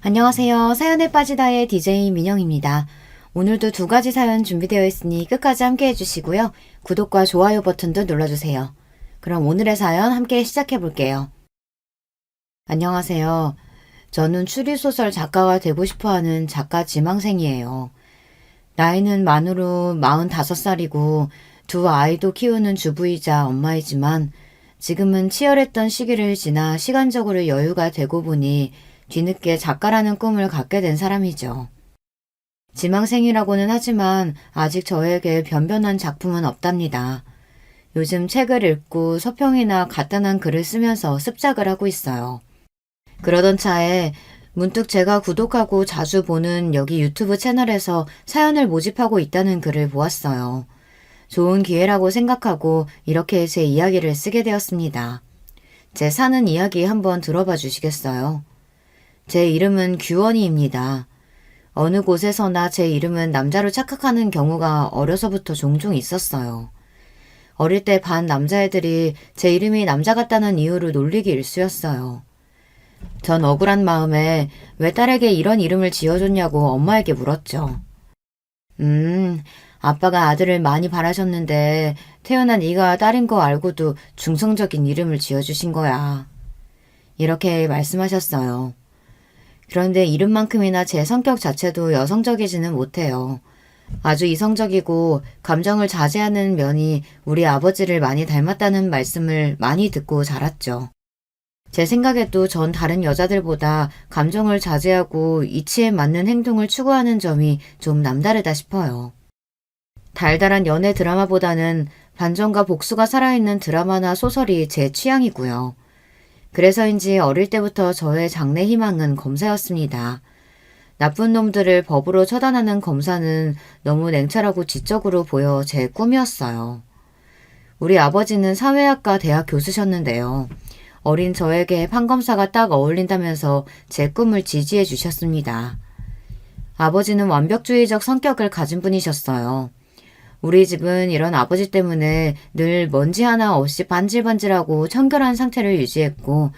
안녕하세요. 사연에 빠지다의 DJ 민영입니다. 오늘도 두 가지 사연 준비되어 있으니 끝까지 함께 해주시고요. 구독과 좋아요 버튼도 눌러주세요. 그럼 오늘의 사연 함께 시작해 볼게요. 안녕하세요. 저는 추리소설 작가가 되고 싶어하는 작가 지망생이에요. 나이는 만으로 45살이고 두 아이도 키우는 주부이자 엄마이지만 지금은 치열했던 시기를 지나 시간적으로 여유가 되고 보니 뒤늦게 작가라는 꿈을 갖게 된 사람이죠. 지망생이라고는 하지만 아직 저에게 변변한 작품은 없답니다. 요즘 책을 읽고 서평이나 간단한 글을 쓰면서 습작을 하고 있어요. 그러던 차에 문득 제가 구독하고 자주 보는 여기 유튜브 채널에서 사연을 모집하고 있다는 글을 보았어요. 좋은 기회라고 생각하고 이렇게 제 이야기를 쓰게 되었습니다. 제 사는 이야기 한번 들어봐 주시겠어요? 제 이름은 규원이입니다. 어느 곳에서나 제 이름은 남자로 착각하는 경우가 어려서부터 종종 있었어요. 어릴 때 반 남자애들이 제 이름이 남자 같다는 이유로 놀리기 일쑤였어요. 전 억울한 마음에 왜 딸에게 이런 이름을 지어줬냐고 엄마에게 물었죠. 아빠가 아들을 많이 바라셨는데 태어난 네가 딸인 거 알고도 중성적인 이름을 지어주신 거야. 이렇게 말씀하셨어요. 그런데 이름만큼이나 제 성격 자체도 여성적이지는 못해요. 아주 이성적이고 감정을 자제하는 면이 우리 아버지를 많이 닮았다는 말씀을 많이 듣고 자랐죠. 제 생각에도 전 다른 여자들보다 감정을 자제하고 이치에 맞는 행동을 추구하는 점이 좀 남다르다 싶어요. 달달한 연애 드라마보다는 반전과 복수가 살아있는 드라마나 소설이 제 취향이고요. 그래서인지 어릴 때부터 저의 장래 희망은 검사였습니다. 나쁜 놈들을 법으로 처단하는 검사는 너무 냉철하고 지적으로 보여 제 꿈이었어요. 우리 아버지는 사회학과 대학 교수셨는데요. 어린 저에게 판검사가 딱 어울린다면서 제 꿈을 지지해 주셨습니다. 아버지는 완벽주의적 성격을 가진 분이셨어요. 우리 집은 이런 아버지 때문에 늘 먼지 하나 없이 반질반질하고 청결한 상태를 유지했고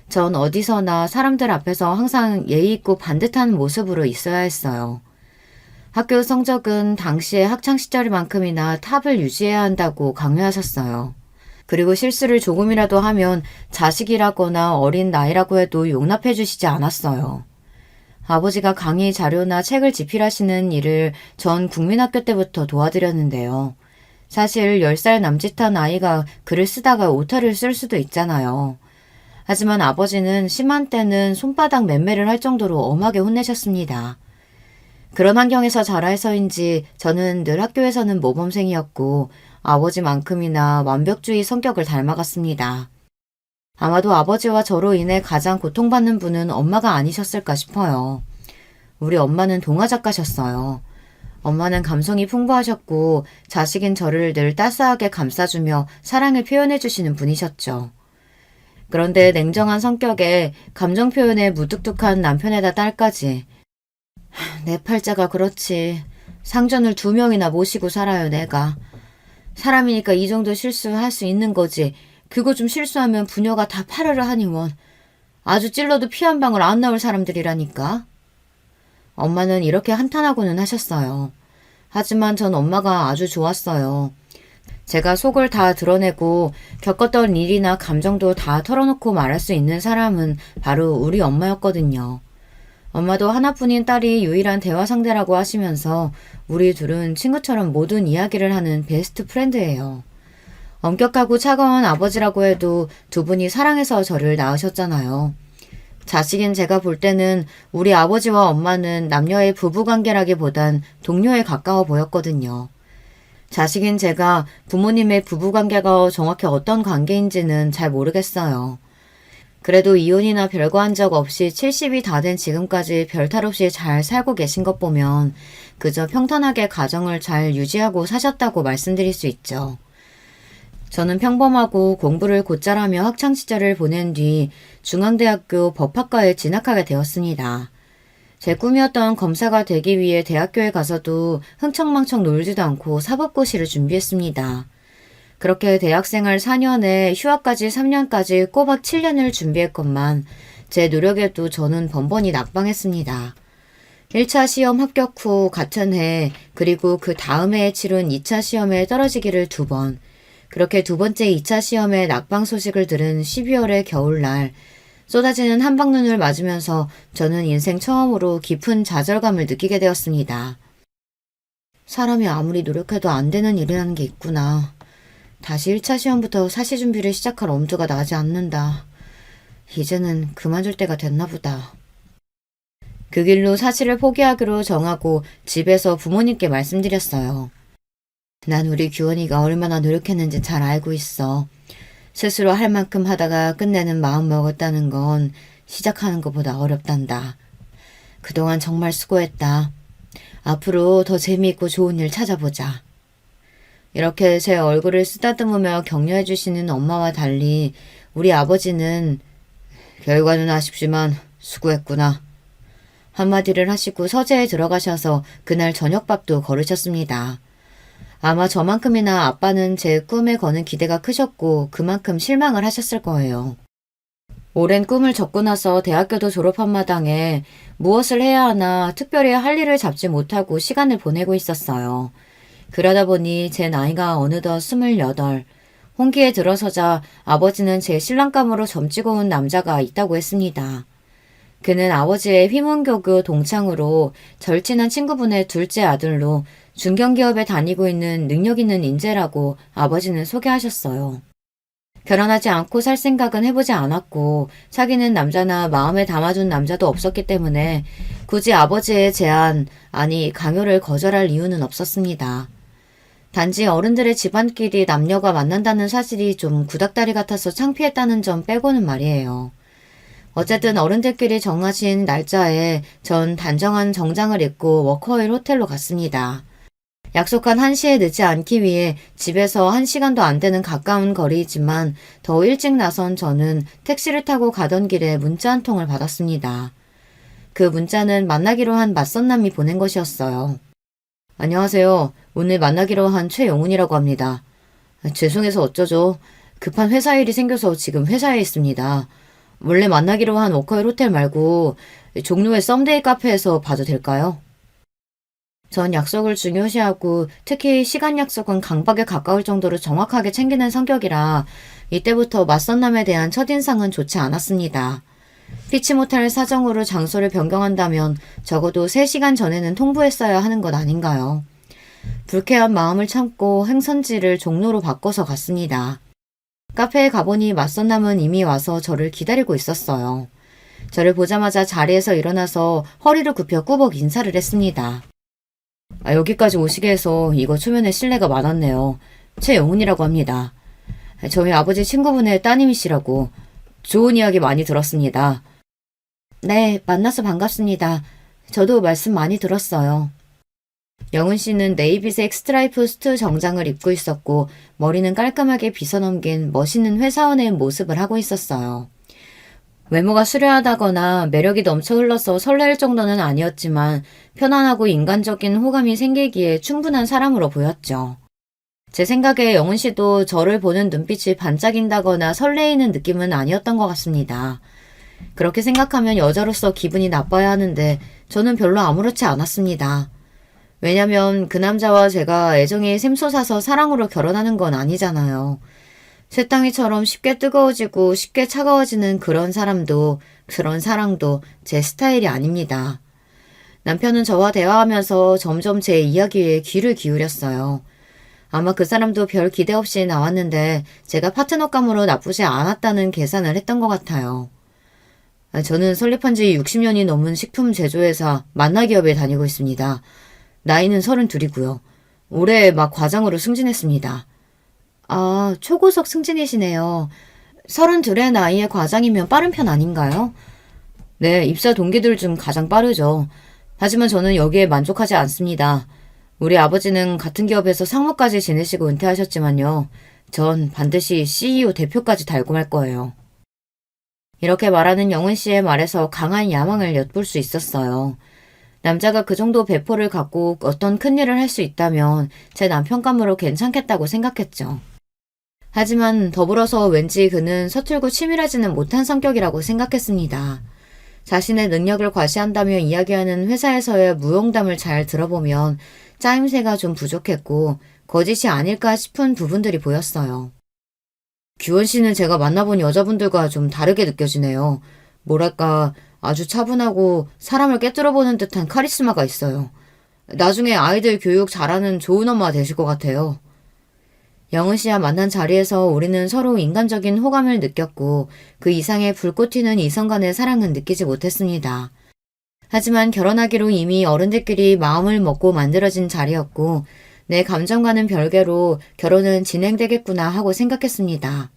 전 어디서나 사람들 앞에서 항상 예의 있고 반듯한 모습으로 있어야 했어요. 학교 성적은 당시의 학창시절만큼이나 탑을 유지해야 한다고 강요하셨어요. 그리고 실수를 조금이라도 하면 자식이라거나 어린 나이라고 해도 용납해 주시지 않았어요. 아버지가 강의 자료나 책을 집필하시는 일을 전 국민학교 때부터 도와드렸는데요. 사실 10살 남짓한 아이가 글을 쓰다가 오타를 쓸 수도 있잖아요. 하지만 아버지는 심한 때는 손바닥 맴매를 할 정도로 엄하게 혼내셨습니다. 그런 환경에서 자라서인지 저는 늘 학교에서는 모범생이었고 아버지만큼이나 완벽주의 성격을 닮아갔습니다. 아마도 아버지와 저로 인해 가장 고통받는 분은 엄마가 아니셨을까 싶어요. 우리 엄마는 동화작가셨어요. 엄마는 감성이 풍부하셨고 자식인 저를 늘 따스하게 감싸주며 사랑을 표현해주시는 분이셨죠. 그런데 냉정한 성격에 감정 표현에 무뚝뚝한 남편에다 딸까지. 내 팔자가 그렇지. 상전을 2명이나 모시고 살아요, 내가. 사람이니까 이 정도 실수할 수 있는 거지. 그거 좀 실수하면 부녀가 다 파르르 하니 원. 아주 찔러도 피 한 방울 안 나올 사람들이라니까. 엄마는 이렇게 한탄하고는 하셨어요. 하지만 전 엄마가 아주 좋았어요. 제가 속을 다 드러내고 겪었던 일이나 감정도 다 털어놓고 말할 수 있는 사람은 바로 우리 엄마였거든요. 엄마도 하나뿐인 딸이 유일한 대화 상대라고 하시면서 우리 둘은 친구처럼 모든 이야기를 하는 베스트 프렌드예요. 엄격하고 차가운 아버지라고 해도 두 분이 사랑해서 저를 낳으셨잖아요. 자식인 제가 볼 때는 우리 아버지와 엄마는 남녀의 부부관계라기보단 동료에 가까워 보였거든요. 자식인 제가 부모님의 부부관계가 정확히 어떤 관계인지는 잘 모르겠어요. 그래도 이혼이나 별거 한 적 없이 70이 다 된 지금까지 별탈 없이 잘 살고 계신 것 보면 그저 평탄하게 가정을 잘 유지하고 사셨다고 말씀드릴 수 있죠. 저는 평범하고 공부를 곧잘 하며 학창시절을 보낸 뒤 중앙대학교 법학과에 진학하게 되었습니다. 제 꿈이었던 검사가 되기 위해 대학교에 가서도 흥청망청 놀지도 않고 사법고시를 준비했습니다. 그렇게 대학생활 4년에 휴학까지 3년까지 꼬박 7년을 준비했건만 제 노력에도 저는 번번이 낙방했습니다. 1차 시험 합격 후 같은 해 그리고 그 다음 해에 치른 2차 시험에 떨어지기를 2번, 그렇게 두 번째 2차 시험의 낙방 소식을 들은 12월의 겨울날 쏟아지는 한방눈을 맞으면서 저는 인생 처음으로 깊은 좌절감을 느끼게 되었습니다. 사람이 아무리 노력해도 안 되는 일이라는 게 있구나. 다시 1차 시험부터 사시 준비를 시작할 엄두가 나지 않는다. 이제는 그만둘 때가 됐나 보다. 그 길로 사시를 포기하기로 정하고 집에서 부모님께 말씀드렸어요. 난 우리 규원이가 얼마나 노력했는지 잘 알고 있어. 스스로 할 만큼 하다가 끝내는 마음 먹었다는 건 시작하는 것보다 어렵단다. 그동안 정말 수고했다. 앞으로 더 재미있고 좋은 일 찾아보자. 이렇게 제 얼굴을 쓰다듬으며 격려해 주시는 엄마와 달리 우리 아버지는 결과는 아쉽지만 수고했구나. 한마디를 하시고 서재에 들어가셔서 그날 저녁밥도 거르셨습니다. 아마 저만큼이나 아빠는 제 꿈에 거는 기대가 크셨고 그만큼 실망을 하셨을 거예요. 오랜 꿈을 접고 나서 대학교도 졸업한 마당에 무엇을 해야 하나 특별히 할 일을 잡지 못하고 시간을 보내고 있었어요. 그러다 보니 제 나이가 어느덧 28, 홍기에 들어서자 아버지는 제 신랑감으로 점찍어 온 남자가 있다고 했습니다. 그는 아버지의 휘문교교 동창으로 절친한 친구분의 둘째 아들로 중견기업에 다니고 있는 능력 있는 인재라고 아버지는 소개하셨어요. 결혼하지 않고 살 생각은 해보지 않았고 사귀는 남자나 마음에 담아둔 남자도 없었기 때문에 굳이 아버지의 제안, 아니 강요를 거절할 이유는 없었습니다. 단지 어른들의 집안끼리 남녀가 만난다는 사실이 좀 구닥다리 같아서 창피했다는 점 빼고는 말이에요. 어쨌든 어른들끼리 정하신 날짜에 전 단정한 정장을 입고 워커힐 호텔로 갔습니다. 약속한 1시에 늦지 않기 위해 집에서 1시간도 안 되는 가까운 거리이지만 더 일찍 나선 저는 택시를 타고 가던 길에 문자 한 통을 받았습니다. 그 문자는 만나기로 한 맞선남이 보낸 것이었어요. 안녕하세요. 오늘 만나기로 한 최영훈이라고 합니다. 죄송해서 어쩌죠. 급한 회사 일이 생겨서 지금 회사에 있습니다. 원래 만나기로 한 워커힐 호텔 말고 종로의 썸데이 카페에서 봐도 될까요? 전 약속을 중요시하고 특히 시간 약속은 강박에 가까울 정도로 정확하게 챙기는 성격이라 이때부터 맞선남에 대한 첫인상은 좋지 않았습니다. 피치 못할 사정으로 장소를 변경한다면 적어도 3시간 전에는 통보했어야 하는 것 아닌가요? 불쾌한 마음을 참고 행선지를 종로로 바꿔서 갔습니다. 카페에 가보니 맞선남은 이미 와서 저를 기다리고 있었어요. 저를 보자마자 자리에서 일어나서 허리를 굽혀 꾸벅 인사를 했습니다. 여기까지 오시게 해서 이거 초면에 실례가 많았네요. 최영훈이라고 합니다. 저희 아버지 친구분의 따님이시라고 좋은 이야기 많이 들었습니다. 네, 만나서 반갑습니다. 저도 말씀 많이 들었어요. 영훈 씨는 네이비색 스트라이프 수트 정장을 입고 있었고 머리는 깔끔하게 빗어넘긴 멋있는 회사원의 모습을 하고 있었어요. 외모가 수려하다거나 매력이 넘쳐 흘러서 설렐 정도는 아니었지만 편안하고 인간적인 호감이 생기기에 충분한 사람으로 보였죠. 제 생각에 영훈 씨도 저를 보는 눈빛이 반짝인다거나 설레이는 느낌은 아니었던 것 같습니다. 그렇게 생각하면 여자로서 기분이 나빠야 하는데 저는 별로 아무렇지 않았습니다. 왜냐면 그 남자와 제가 애정이 샘솟아서 사랑으로 결혼하는 건 아니잖아요. 쇠땅이처럼 쉽게 뜨거워지고 쉽게 차가워지는 그런 사람도 그런 사랑도 제 스타일이 아닙니다. 남편은 저와 대화하면서 점점 제 이야기에 귀를 기울였어요. 아마 그 사람도 별 기대 없이 나왔는데 제가 파트너감으로 나쁘지 않았다는 계산을 했던 것 같아요. 저는 설립한 지 60년이 넘은 식품 제조회사 만나기업에 다니고 있습니다. 나이는 32이고요. 올해 막 과장으로 승진했습니다. 아, 초고속 승진이시네요. 32의 나이에 과장이면 빠른 편 아닌가요? 네, 입사 동기들 중 가장 빠르죠. 하지만 저는 여기에 만족하지 않습니다. 우리 아버지는 같은 기업에서 상무까지 지내시고 은퇴하셨지만요. 전 반드시 CEO 대표까지 달고 말 거예요. 이렇게 말하는 영훈 씨의 말에서 강한 야망을 엿볼 수 있었어요. 남자가 그 정도 배포를 갖고 어떤 큰일을 할 수 있다면 제 남편감으로 괜찮겠다고 생각했죠. 하지만 더불어서 왠지 그는 서툴고 치밀하지는 못한 성격이라고 생각했습니다. 자신의 능력을 과시한다며 이야기하는 회사에서의 무용담을 잘 들어보면 짜임새가 좀 부족했고 거짓이 아닐까 싶은 부분들이 보였어요. 규원 씨는 제가 만나본 여자분들과 좀 다르게 느껴지네요. 뭐랄까 아주 차분하고 사람을 꿰뚫어보는 듯한 카리스마가 있어요. 나중에 아이들 교육 잘하는 좋은 엄마 되실 것 같아요. 영은 씨와 만난 자리에서 우리는 서로 인간적인 호감을 느꼈고 그 이상의 불꽃 튀는 이성 간의 사랑은 느끼지 못했습니다. 하지만 결혼하기로 이미 어른들끼리 마음을 먹고 만들어진 자리였고 내 감정과는 별개로 결혼은 진행되겠구나 하고 생각했습니다.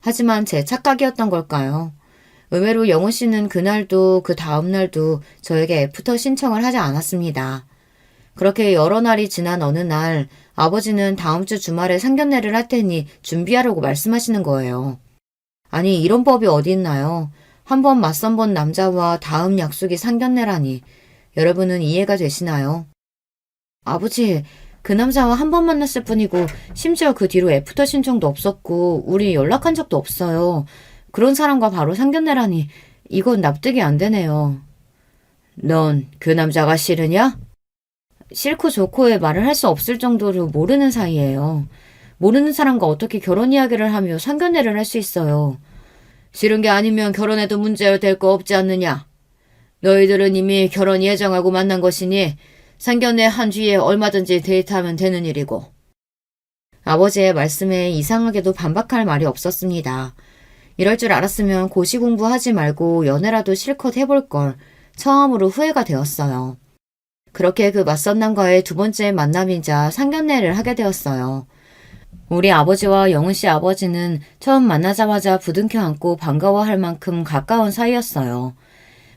하지만 제 착각이었던 걸까요? 의외로 영훈 씨는 그날도 그 다음날도 저에게 애프터 신청을 하지 않았습니다. 그렇게 여러 날이 지난 어느 날 아버지는 다음 주 주말에 상견례를 할 테니 준비하라고 말씀하시는 거예요. 아니 이런 법이 어디 있나요? 한 번 맞선 본 남자와 다음 약속이 상견례라니. 여러분은 이해가 되시나요? 아버지, 그 남자와 한 번 만났을 뿐이고 심지어 그 뒤로 애프터 신청도 없었고 우리 연락한 적도 없어요. 그런 사람과 바로 상견례라니 이건 납득이 안 되네요. 넌 그 남자가 싫으냐? 싫고 좋고의 말을 할 수 없을 정도로 모르는 사이예요. 모르는 사람과 어떻게 결혼 이야기를 하며 상견례를 할 수 있어요. 싫은 게 아니면 결혼해도 문제될 거 없지 않느냐. 너희들은 이미 결혼 예정하고 만난 것이니 상견례 한 뒤에 얼마든지 데이트하면 되는 일이고. 아버지의 말씀에 이상하게도 반박할 말이 없었습니다. 이럴 줄 알았으면 고시 공부하지 말고 연애라도 실컷 해볼 걸 처음으로 후회가 되었어요. 그렇게 그 맞선 남과의 두 번째 만남이자 상견례를 하게 되었어요. 우리 아버지와 영은 씨 아버지는 처음 만나자마자 부둥켜 안고 반가워할 만큼 가까운 사이였어요.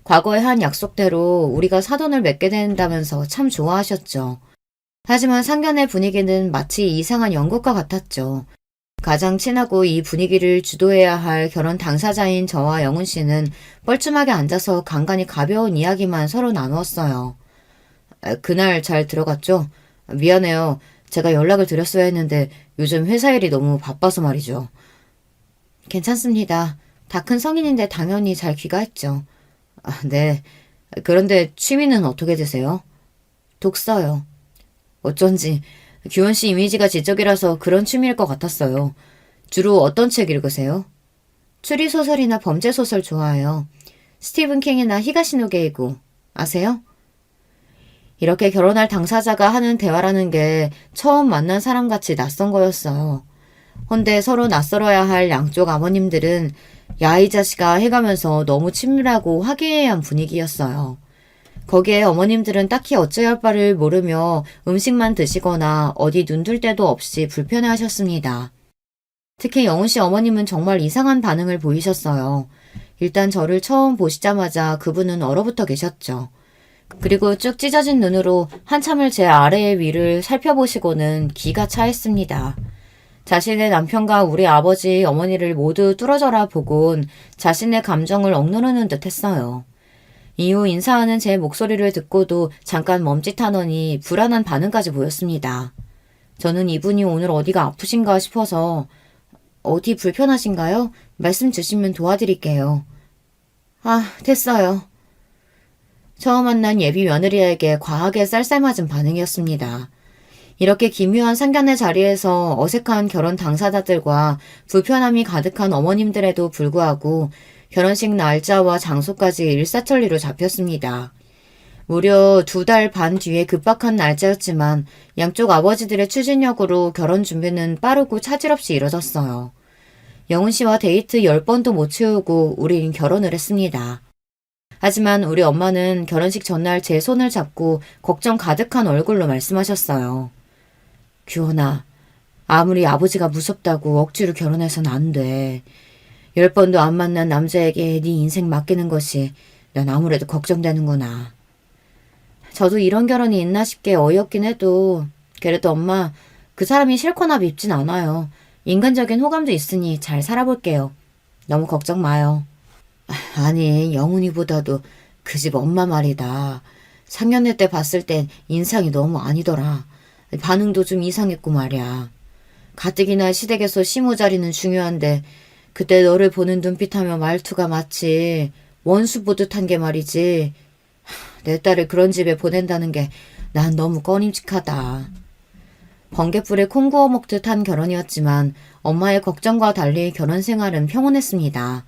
과거의 한 약속대로 우리가 사돈을 맺게 된다면서 참 좋아하셨죠. 하지만 상견례 분위기는 마치 이상한 연극과 같았죠. 가장 친하고 이 분위기를 주도해야 할 결혼 당사자인 저와 영은 씨는 뻘쭘하게 앉아서 간간히 가벼운 이야기만 서로 나누었어요. 그날 잘 들어갔죠? 미안해요. 제가 연락을 드렸어야 했는데 요즘 회사 일이 너무 바빠서 말이죠. 괜찮습니다. 다 큰 성인인데 당연히 잘 귀가했죠. 네. 그런데 취미는 어떻게 되세요? 독서요. 어쩐지 규원 씨 이미지가 지적이라서 그런 취미일 것 같았어요. 주로 어떤 책 읽으세요? 추리소설이나 범죄소설 좋아해요. 스티븐 킹이나 히가시노 게이고 아세요? 이렇게 결혼할 당사자가 하는 대화라는 게 처음 만난 사람같이 낯선 거였어요. 헌데 서로 낯설어야 할 양쪽 아버님들은 야 이 자식아 해가면서 너무 친밀하고 화기애애한 분위기였어요. 거기에 어머님들은 딱히 어찌할 할 바를 모르며 음식만 드시거나 어디 눈둘 데도 없이 불편해하셨습니다. 특히 영훈 씨 어머님은 정말 이상한 반응을 보이셨어요. 일단 저를 처음 보시자마자 그분은 얼어붙어 계셨죠. 그리고 쭉 찢어진 눈으로 한참을 제 아래의 위를 살펴보시고는 기가 차했습니다. 자신의 남편과 우리 아버지, 어머니를 모두 뚫어져라 보곤 자신의 감정을 억누르는 듯 했어요. 이후 인사하는 제 목소리를 듣고도 잠깐 멈칫하더니 불안한 반응까지 보였습니다. 저는 이분이 오늘 어디가 아프신가 싶어서 어디 불편하신가요? 말씀 주시면 도와드릴게요. 됐어요. 처음 만난 예비 며느리에게 과하게 쌀쌀맞은 반응이었습니다. 이렇게 기묘한 상견례 자리에서 어색한 결혼 당사자들과 불편함이 가득한 어머님들에도 불구하고 결혼식 날짜와 장소까지 일사천리로 잡혔습니다. 무려 2달 반 뒤에 급박한 날짜였지만 양쪽 아버지들의 추진력으로 결혼 준비는 빠르고 차질없이 이뤄졌어요. 영훈 씨와 데이트 10번도 못 채우고 우린 결혼을 했습니다. 하지만 우리 엄마는 결혼식 전날 제 손을 잡고 걱정 가득한 얼굴로 말씀하셨어요. 규원아, 아무리 아버지가 무섭다고 억지로 결혼해선 안 돼. 10번도 안 만난 남자에게 네 인생 맡기는 것이 난 아무래도 걱정되는구나. 저도 이런 결혼이 있나 싶게 어이없긴 해도 그래도 엄마, 그 사람이 싫거나 밉진 않아요. 인간적인 호감도 있으니 잘 살아볼게요. 너무 걱정 마요. 아니, 영훈이보다도 그 집 엄마 말이다. 상견례 때 봤을 땐 인상이 너무 아니더라. 반응도 좀 이상했고 말이야. 가뜩이나 시댁에서 시모 자리는 중요한데 그때 너를 보는 눈빛하며 말투가 마치 원수 보듯 한 게 말이지. 내 딸을 그런 집에 보낸다는 게 난 너무 꺼림칙하다. 번갯불에 콩 구워 먹듯 한 결혼이었지만 엄마의 걱정과 달리 결혼 생활은 평온했습니다.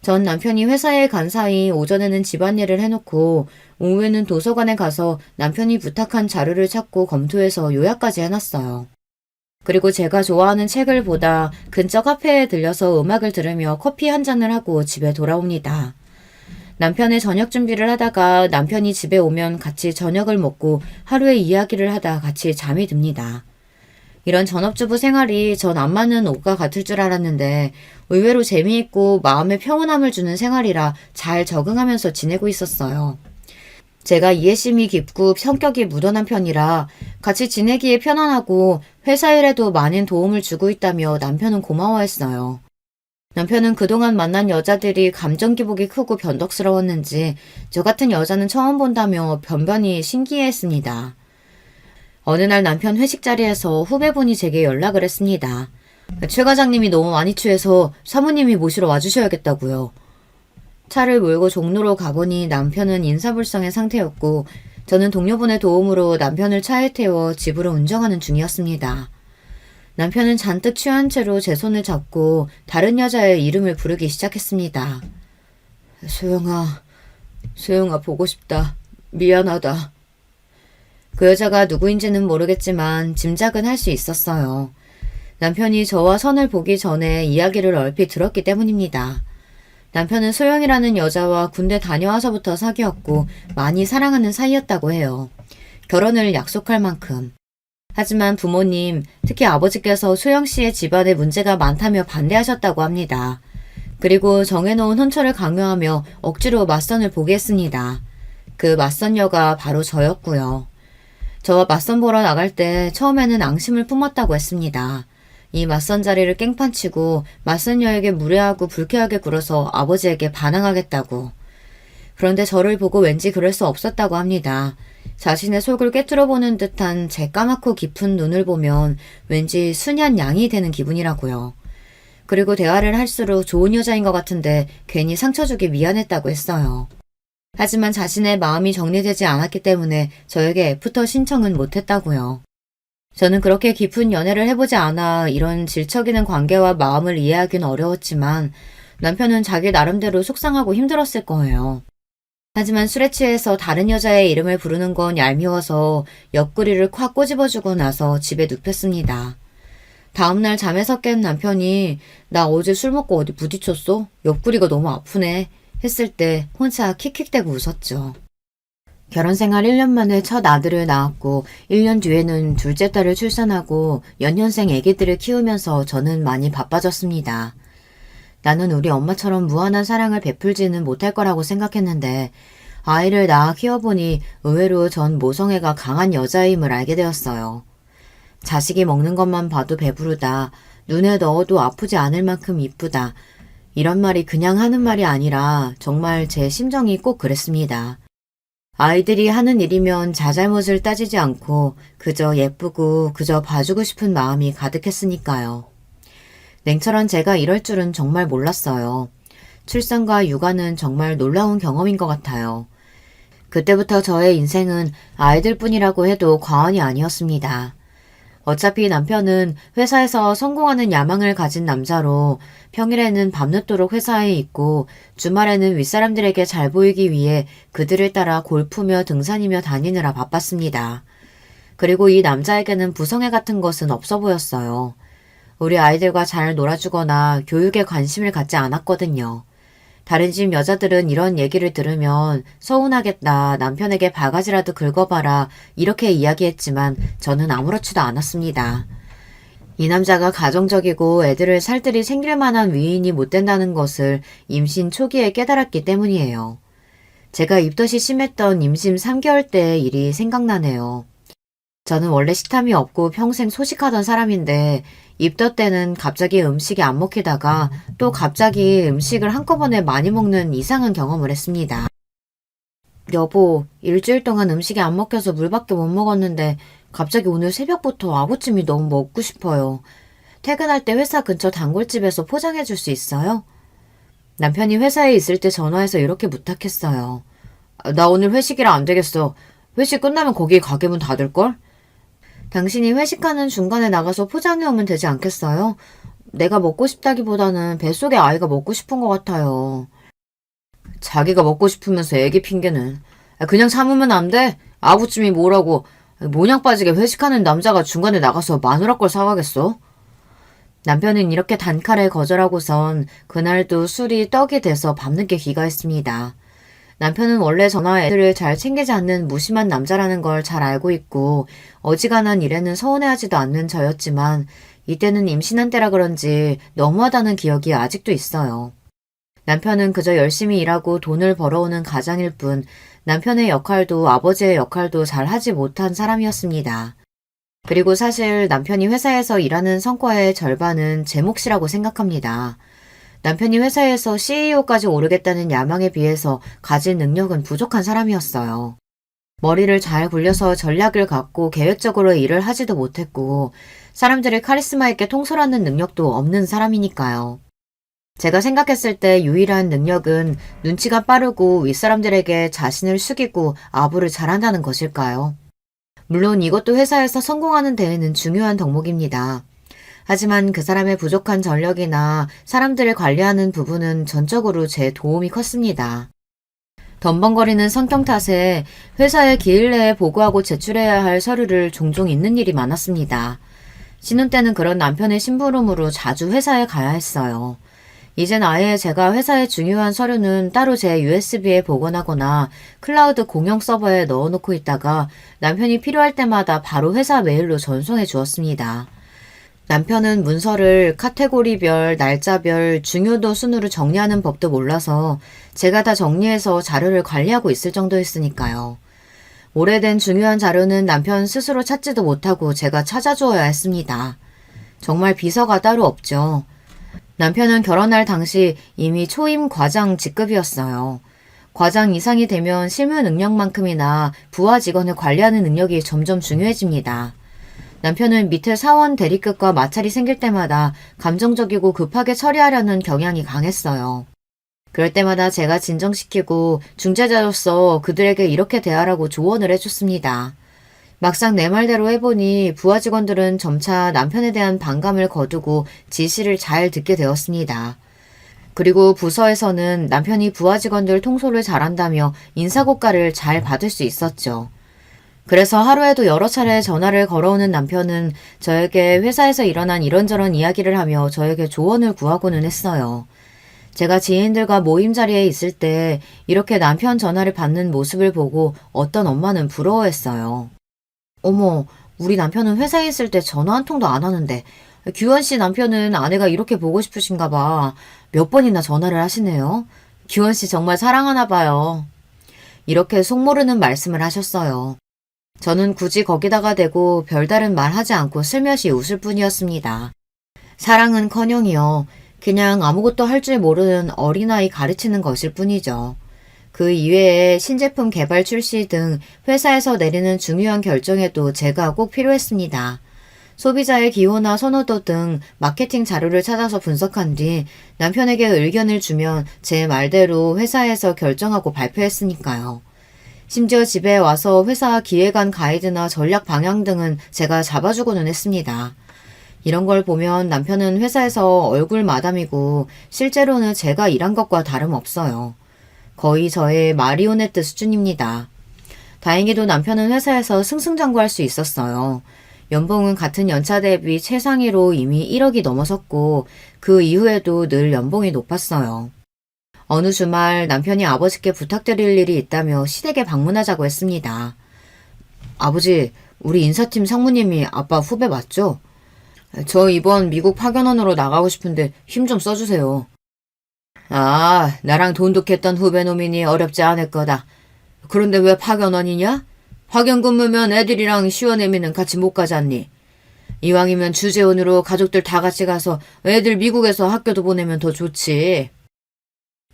전 남편이 회사에 간 사이 오전에는 집안일을 해놓고 오후에는 도서관에 가서 남편이 부탁한 자료를 찾고 검토해서 요약까지 해놨어요. 그리고 제가 좋아하는 책을 보다 근처 카페에 들려서 음악을 들으며 커피 한 잔을 하고 집에 돌아옵니다. 남편의 저녁 준비를 하다가 남편이 집에 오면 같이 저녁을 먹고 하루의 이야기를 하다 같이 잠이 듭니다. 이런 전업주부 생활이 전 안 맞는 옷과 같을 줄 알았는데 의외로 재미있고 마음의 평온함을 주는 생활이라 잘 적응하면서 지내고 있었어요. 제가 이해심이 깊고 성격이 무던한 편이라 같이 지내기에 편안하고 회사 일에도 많은 도움을 주고 있다며 남편은 고마워했어요. 남편은 그동안 만난 여자들이 감정 기복이 크고 변덕스러웠는지 저 같은 여자는 처음 본다며 변변히 신기해했습니다. 어느 날 남편 회식 자리에서 후배분이 제게 연락을 했습니다. 최 과장님이 너무 많이 취해서 사모님이 모시러 와주셔야겠다고요. 차를 몰고 종로로 가보니 남편은 인사불성의 상태였고 저는 동료분의 도움으로 남편을 차에 태워 집으로 운전하는 중이었습니다. 남편은 잔뜩 취한 채로 제 손을 잡고 다른 여자의 이름을 부르기 시작했습니다. 소영아 보고 싶다. 미안하다. 그 여자가 누구인지는 모르겠지만 짐작은 할 수 있었어요. 남편이 저와 선을 보기 전에 이야기를 얼핏 들었기 때문입니다. 남편은 소영이라는 여자와 군대 다녀와서부터 사귀었고 많이 사랑하는 사이였다고 해요. 결혼을 약속할 만큼. 하지만 부모님, 특히 아버지께서 소영 씨의 집안에 문제가 많다며 반대하셨다고 합니다. 그리고 정해놓은 혼처를 강요하며 억지로 맞선을 보게 했습니다. 그 맞선녀가 바로 저였고요. 저와 맞선 보러 나갈 때 처음에는 앙심을 품었다고 했습니다. 이 맞선 자리를 깽판치고 맞선녀에게 무례하고 불쾌하게 굴어서 아버지에게 반항하겠다고. 그런데 저를 보고 왠지 그럴 수 없었다고 합니다. 자신의 속을 꿰뚫어보는 듯한 제 까맣고 깊은 눈을 보면 왠지 순한 양이 되는 기분이라고요. 그리고 대화를 할수록 좋은 여자인 것 같은데 괜히 상처 주기 미안했다고 했어요. 하지만 자신의 마음이 정리되지 않았기 때문에 저에게 애프터 신청은 못했다고요. 저는 그렇게 깊은 연애를 해보지 않아 이런 질척이는 관계와 마음을 이해하기는 어려웠지만 남편은 자기 나름대로 속상하고 힘들었을 거예요. 하지만 술에 취해서 다른 여자의 이름을 부르는 건 얄미워서 옆구리를 콱 꼬집어주고 나서 집에 눕혔습니다. 다음날 잠에서 깬 남편이 나 어제 술 먹고 어디 부딪혔어? 옆구리가 너무 아프네 했을 때 혼자 킥킥대고 웃었죠. 결혼생활 1년 만에 첫 아들을 낳았고 1년 뒤에는 둘째 딸을 출산하고 연년생 아기들을 키우면서 저는 많이 바빠졌습니다. 나는 우리 엄마처럼 무한한 사랑을 베풀지는 못할 거라고 생각했는데 아이를 낳아 키워보니 의외로 전 모성애가 강한 여자임을 알게 되었어요. 자식이 먹는 것만 봐도 배부르다. 눈에 넣어도 아프지 않을 만큼 이쁘다. 이런 말이 그냥 하는 말이 아니라 정말 제 심정이 꼭 그랬습니다. 아이들이 하는 일이면 자잘못을 따지지 않고 그저 예쁘고 그저 봐주고 싶은 마음이 가득했으니까요. 냉철한 제가 이럴 줄은 정말 몰랐어요. 출산과 육아는 정말 놀라운 경험인 것 같아요. 그때부터 저의 인생은 아이들뿐이라고 해도 과언이 아니었습니다. 어차피 남편은 회사에서 성공하는 야망을 가진 남자로 평일에는 밤늦도록 회사에 있고 주말에는 윗사람들에게 잘 보이기 위해 그들을 따라 골프며 등산이며 다니느라 바빴습니다. 그리고 이 남자에게는 부성애 같은 것은 없어 보였어요. 우리 아이들과 잘 놀아주거나 교육에 관심을 갖지 않았거든요. 다른 집 여자들은 이런 얘기를 들으면 서운하겠다, 남편에게 바가지라도 긁어봐라 이렇게 이야기했지만 저는 아무렇지도 않았습니다. 이 남자가 가정적이고 애들을 살뜰히 챙길 만한 위인이 못 된다는 것을 임신 초기에 깨달았기 때문이에요. 제가 입덧이 심했던 임신 3개월 때의 일이 생각나네요. 저는 원래 식탐이 없고 평생 소식하던 사람인데 입덧 때는 갑자기 음식이 안 먹히다가 또 갑자기 음식을 한꺼번에 많이 먹는 이상한 경험을 했습니다. 여보, 일주일 동안 음식이 안 먹혀서 물밖에 못 먹었는데 갑자기 오늘 새벽부터 아구찜이 너무 먹고 싶어요. 퇴근할 때 회사 근처 단골집에서 포장해 줄 수 있어요? 남편이 회사에 있을 때 전화해서 이렇게 부탁했어요. 나 오늘 회식이라 안 되겠어. 회식 끝나면 거기 가게 문 닫을걸? 당신이 회식하는 중간에 나가서 포장해 오면 되지 않겠어요? 내가 먹고 싶다기보다는 뱃속에 아이가 먹고 싶은 것 같아요. 자기가 먹고 싶으면서 애기 핑계는. 그냥 참으면 안 돼? 아구찜이 뭐라고. 모냥 빠지게 회식하는 남자가 중간에 나가서 마누라 걸 사가겠어? 남편은 이렇게 단칼에 거절하고선 그날도 술이 떡이 돼서 밤늦게 귀가했습니다. 남편은 원래 저나 애들을 잘 챙기지 않는 무심한 남자라는 걸 잘 알고 있고 어지간한 일에는 서운해하지도 않는 저였지만 이때는 임신한 때라 그런지 너무하다는 기억이 아직도 있어요. 남편은 그저 열심히 일하고 돈을 벌어오는 가장일 뿐 남편의 역할도 아버지의 역할도 잘 하지 못한 사람이었습니다. 그리고 사실 남편이 회사에서 일하는 성과의 절반은 제 몫이라고 생각합니다. 남편이 회사에서 CEO까지 오르겠다는 야망에 비해서 가진 능력은 부족한 사람이었어요. 머리를 잘 굴려서 전략을 갖고 계획적으로 일을 하지도 못했고 사람들을 카리스마 있게 통솔하는 능력도 없는 사람이니까요. 제가 생각했을 때 유일한 능력은 눈치가 빠르고 윗사람들에게 자신을 숙이고 아부를 잘한다는 것일까요? 물론 이것도 회사에서 성공하는 데에는 중요한 덕목입니다. 하지만 그 사람의 부족한 전력이나 사람들을 관리하는 부분은 전적으로 제 도움이 컸습니다. 덤벙거리는 성격 탓에 회사에 기일 내에 보고하고 제출해야 할 서류를 종종 잊는 일이 많았습니다. 신혼 때는 그런 남편의 심부름으로 자주 회사에 가야 했어요. 이젠 아예 제가 회사의 중요한 서류는 따로 제 USB에 복원하거나 클라우드 공용 서버에 넣어놓고 있다가 남편이 필요할 때마다 바로 회사 메일로 전송해 주었습니다. 남편은 문서를 카테고리별, 날짜별, 중요도 순으로 정리하는 법도 몰라서 제가 다 정리해서 자료를 관리하고 있을 정도였으니까요. 오래된 중요한 자료는 남편 스스로 찾지도 못하고 제가 찾아주어야 했습니다. 정말 비서가 따로 없죠. 남편은 결혼할 당시 이미 초임 과장 직급이었어요. 과장 이상이 되면 실무 능력만큼이나 부하 직원을 관리하는 능력이 점점 중요해집니다. 남편은 밑에 사원 대리급과 마찰이 생길 때마다 감정적이고 급하게 처리하려는 경향이 강했어요. 그럴 때마다 제가 진정시키고 중재자로서 그들에게 이렇게 대하라고 조언을 해줬습니다. 막상 내 말대로 해보니 부하 직원들은 점차 남편에 대한 반감을 거두고 지시를 잘 듣게 되었습니다. 그리고 부서에서는 남편이 부하 직원들 통솔을 잘한다며 인사고과를 잘 받을 수 있었죠. 그래서 하루에도 여러 차례 전화를 걸어오는 남편은 저에게 회사에서 일어난 이런저런 이야기를 하며 저에게 조언을 구하고는 했어요. 제가 지인들과 모임 자리에 있을 때 이렇게 남편 전화를 받는 모습을 보고 어떤 엄마는 부러워했어요. 어머, 우리 남편은 회사에 있을 때 전화 한 통도 안 하는데 규원 씨 남편은 아내가 이렇게 보고 싶으신가 봐. 몇 번이나 전화를 하시네요. 규원 씨 정말 사랑하나 봐요. 이렇게 속모르는 말씀을 하셨어요. 저는 굳이 거기다가 대고 별다른 말 하지 않고 슬며시 웃을 뿐이었습니다. 사랑은커녕이요. 그냥 아무것도 할 줄 모르는 어린아이 가르치는 것일 뿐이죠. 그 이외에 신제품 개발 출시 등 회사에서 내리는 중요한 결정에도 제가 꼭 필요했습니다. 소비자의 기호나 선호도 등 마케팅 자료를 찾아서 분석한 뒤 남편에게 의견을 주면 제 말대로 회사에서 결정하고 발표했으니까요. 심지어 집에 와서 회사 기획안 가이드나 전략 방향 등은 제가 잡아주고는 했습니다. 이런 걸 보면 남편은 회사에서 얼굴 마담이고 실제로는 제가 일한 것과 다름없어요. 거의 저의 마리오네트 수준입니다. 다행히도 남편은 회사에서 승승장구할 수 있었어요. 연봉은 같은 연차 대비 최상위로 이미 1억이 넘어섰고 그 이후에도 늘 연봉이 높았어요. 어느 주말 남편이 아버지께 부탁드릴 일이 있다며 시댁에 방문하자고 했습니다. 아버지, 우리 인사팀 상무님이 아빠 후배 맞죠? 저 이번 미국 파견원으로 나가고 싶은데 힘 좀 써주세요. 아, 나랑 돈독했던 후배놈이니 어렵지 않을 거다. 그런데 왜 파견원이냐? 파견 근무면 애들이랑 시원애미는 같이 못 가잖니. 이왕이면 주재원으로 가족들 다 같이 가서 애들 미국에서 학교도 보내면 더 좋지.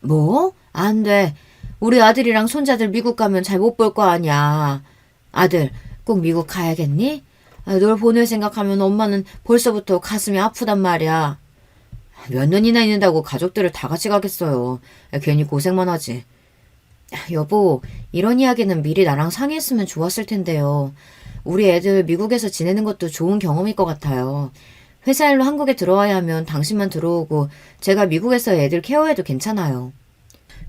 뭐? 안 돼. 우리 아들이랑 손자들 미국 가면 잘 못 볼 거 아니야. 아들, 꼭 미국 가야겠니? 널 보낼 생각하면 엄마는 벌써부터 가슴이 아프단 말이야. 몇 년이나 있는다고 가족들을 다 같이 가겠어요. 괜히 고생만 하지. 여보, 이런 이야기는 미리 나랑 상의했으면 좋았을 텐데요. 우리 애들 미국에서 지내는 것도 좋은 경험일 것 같아요. 회사 일로 한국에 들어와야 하면 당신만 들어오고 제가 미국에서 애들 케어해도 괜찮아요.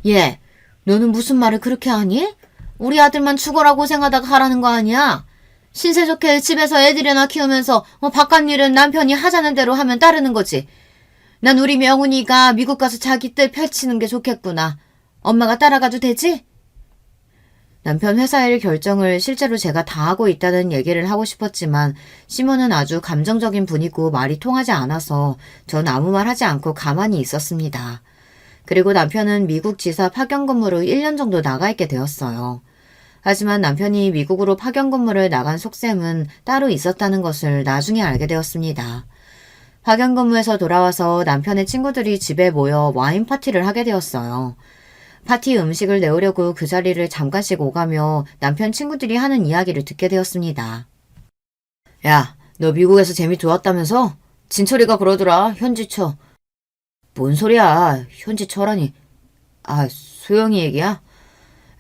얘, 너는 무슨 말을 그렇게 하니? 우리 아들만 죽어라 고생하다가 하라는 거 아니야? 신세 좋게 집에서 애들이나 키우면서 바깥 일은 남편이 하자는 대로 하면 따르는 거지. 난 우리 명훈이가 미국 가서 자기 뜻 펼치는 게 좋겠구나. 엄마가 따라가도 되지? 남편 회사 일 결정을 실제로 제가 다 하고 있다는 얘기를 하고 싶었지만 시몬은 아주 감정적인 분이고 말이 통하지 않아서 전 아무 말 하지 않고 가만히 있었습니다. 그리고 남편은 미국 지사 파견 근무로 1년 정도 나가 있게 되었어요. 하지만 남편이 미국으로 파견 근무를 나간 속셈은 따로 있었다는 것을 나중에 알게 되었습니다. 파견 근무에서 돌아와서 남편의 친구들이 집에 모여 와인 파티를 하게 되었어요. 파티 음식을 내오려고 그 자리를 잠깐씩 오가며 남편 친구들이 하는 이야기를 듣게 되었습니다. 야, 너 미국에서 재미 좋았다면서? 진철이가 그러더라, 현지처. 뭔 소리야, 현지처라니. 아, 소영이 얘기야?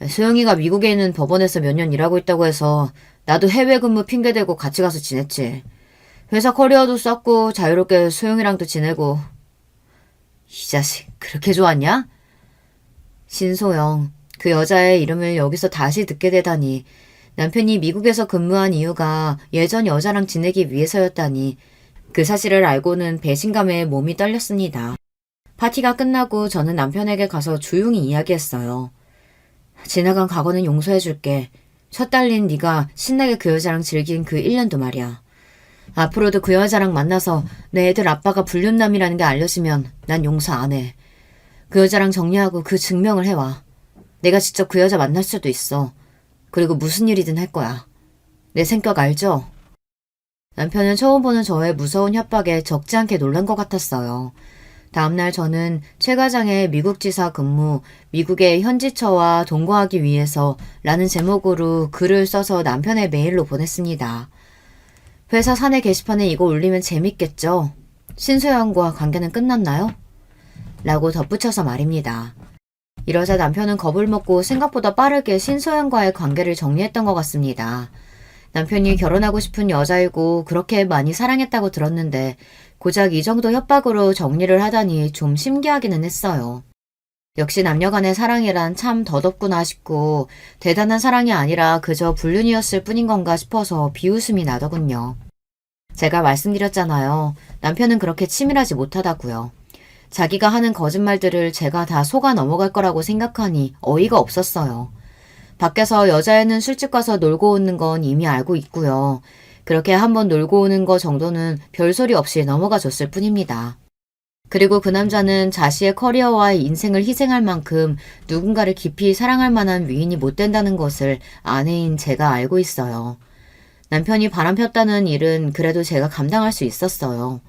소영이가 미국에 있는 법원에서 몇 년 일하고 있다고 해서 나도 해외 근무 핑계대고 같이 가서 지냈지. 회사 커리어도 쌓고 자유롭게 소영이랑도 지내고. 이 자식 그렇게 좋았냐? 신소영, 그 여자의 이름을 여기서 다시 듣게 되다니. 남편이 미국에서 근무한 이유가 예전 여자랑 지내기 위해서였다니. 그 사실을 알고는 배신감에 몸이 떨렸습니다. 파티가 끝나고 저는 남편에게 가서 조용히 이야기했어요. 지나간 과거는 용서해줄게. 첫 딸린 네가 신나게 그 여자랑 즐긴 그 1년도 말이야. 앞으로도 그 여자랑 만나서 내 애들 아빠가 불륜남이라는 게 알려지면 난 용서 안 해. 그 여자랑 정리하고 그 증명을 해와. 내가 직접 그 여자 만날 수도 있어. 그리고 무슨 일이든 할 거야. 내 성격 알죠? 남편은 처음 보는 저의 무서운 협박에 적지 않게 놀란 것 같았어요. 다음날 저는 최 과장의 미국 지사 근무, 미국의 현지처와 동거하기 위해서 라는 제목으로 글을 써서 남편의 메일로 보냈습니다. 회사 사내 게시판에 이거 올리면 재밌겠죠? 신소영과 관계는 끝났나요? 라고 덧붙여서 말입니다. 이러자 남편은 겁을 먹고 생각보다 빠르게 신소영과의 관계를 정리했던 것 같습니다. 남편이 결혼하고 싶은 여자이고 그렇게 많이 사랑했다고 들었는데 고작 이 정도 협박으로 정리를 하다니 좀 신기하기는 했어요. 역시 남녀간의 사랑이란 참 덧없구나 싶고 대단한 사랑이 아니라 그저 불륜이었을 뿐인 건가 싶어서 비웃음이 나더군요. 제가 말씀드렸잖아요. 남편은 그렇게 치밀하지 못하다고요. 자기가 하는 거짓말들을 제가 다 속아 넘어갈 거라고 생각하니 어이가 없었어요. 밖에서 여자애는 술집 가서 놀고 오는 건 이미 알고 있고요. 그렇게 한번 놀고 오는 거 정도는 별소리 없이 넘어가 줬을 뿐입니다. 그리고 그 남자는 자신의 커리어와 인생을 희생할 만큼 누군가를 깊이 사랑할 만한 위인이 못 된다는 것을 아내인 제가 알고 있어요. 남편이 바람 폈다는 일은 그래도 제가 감당할 수 있었어요.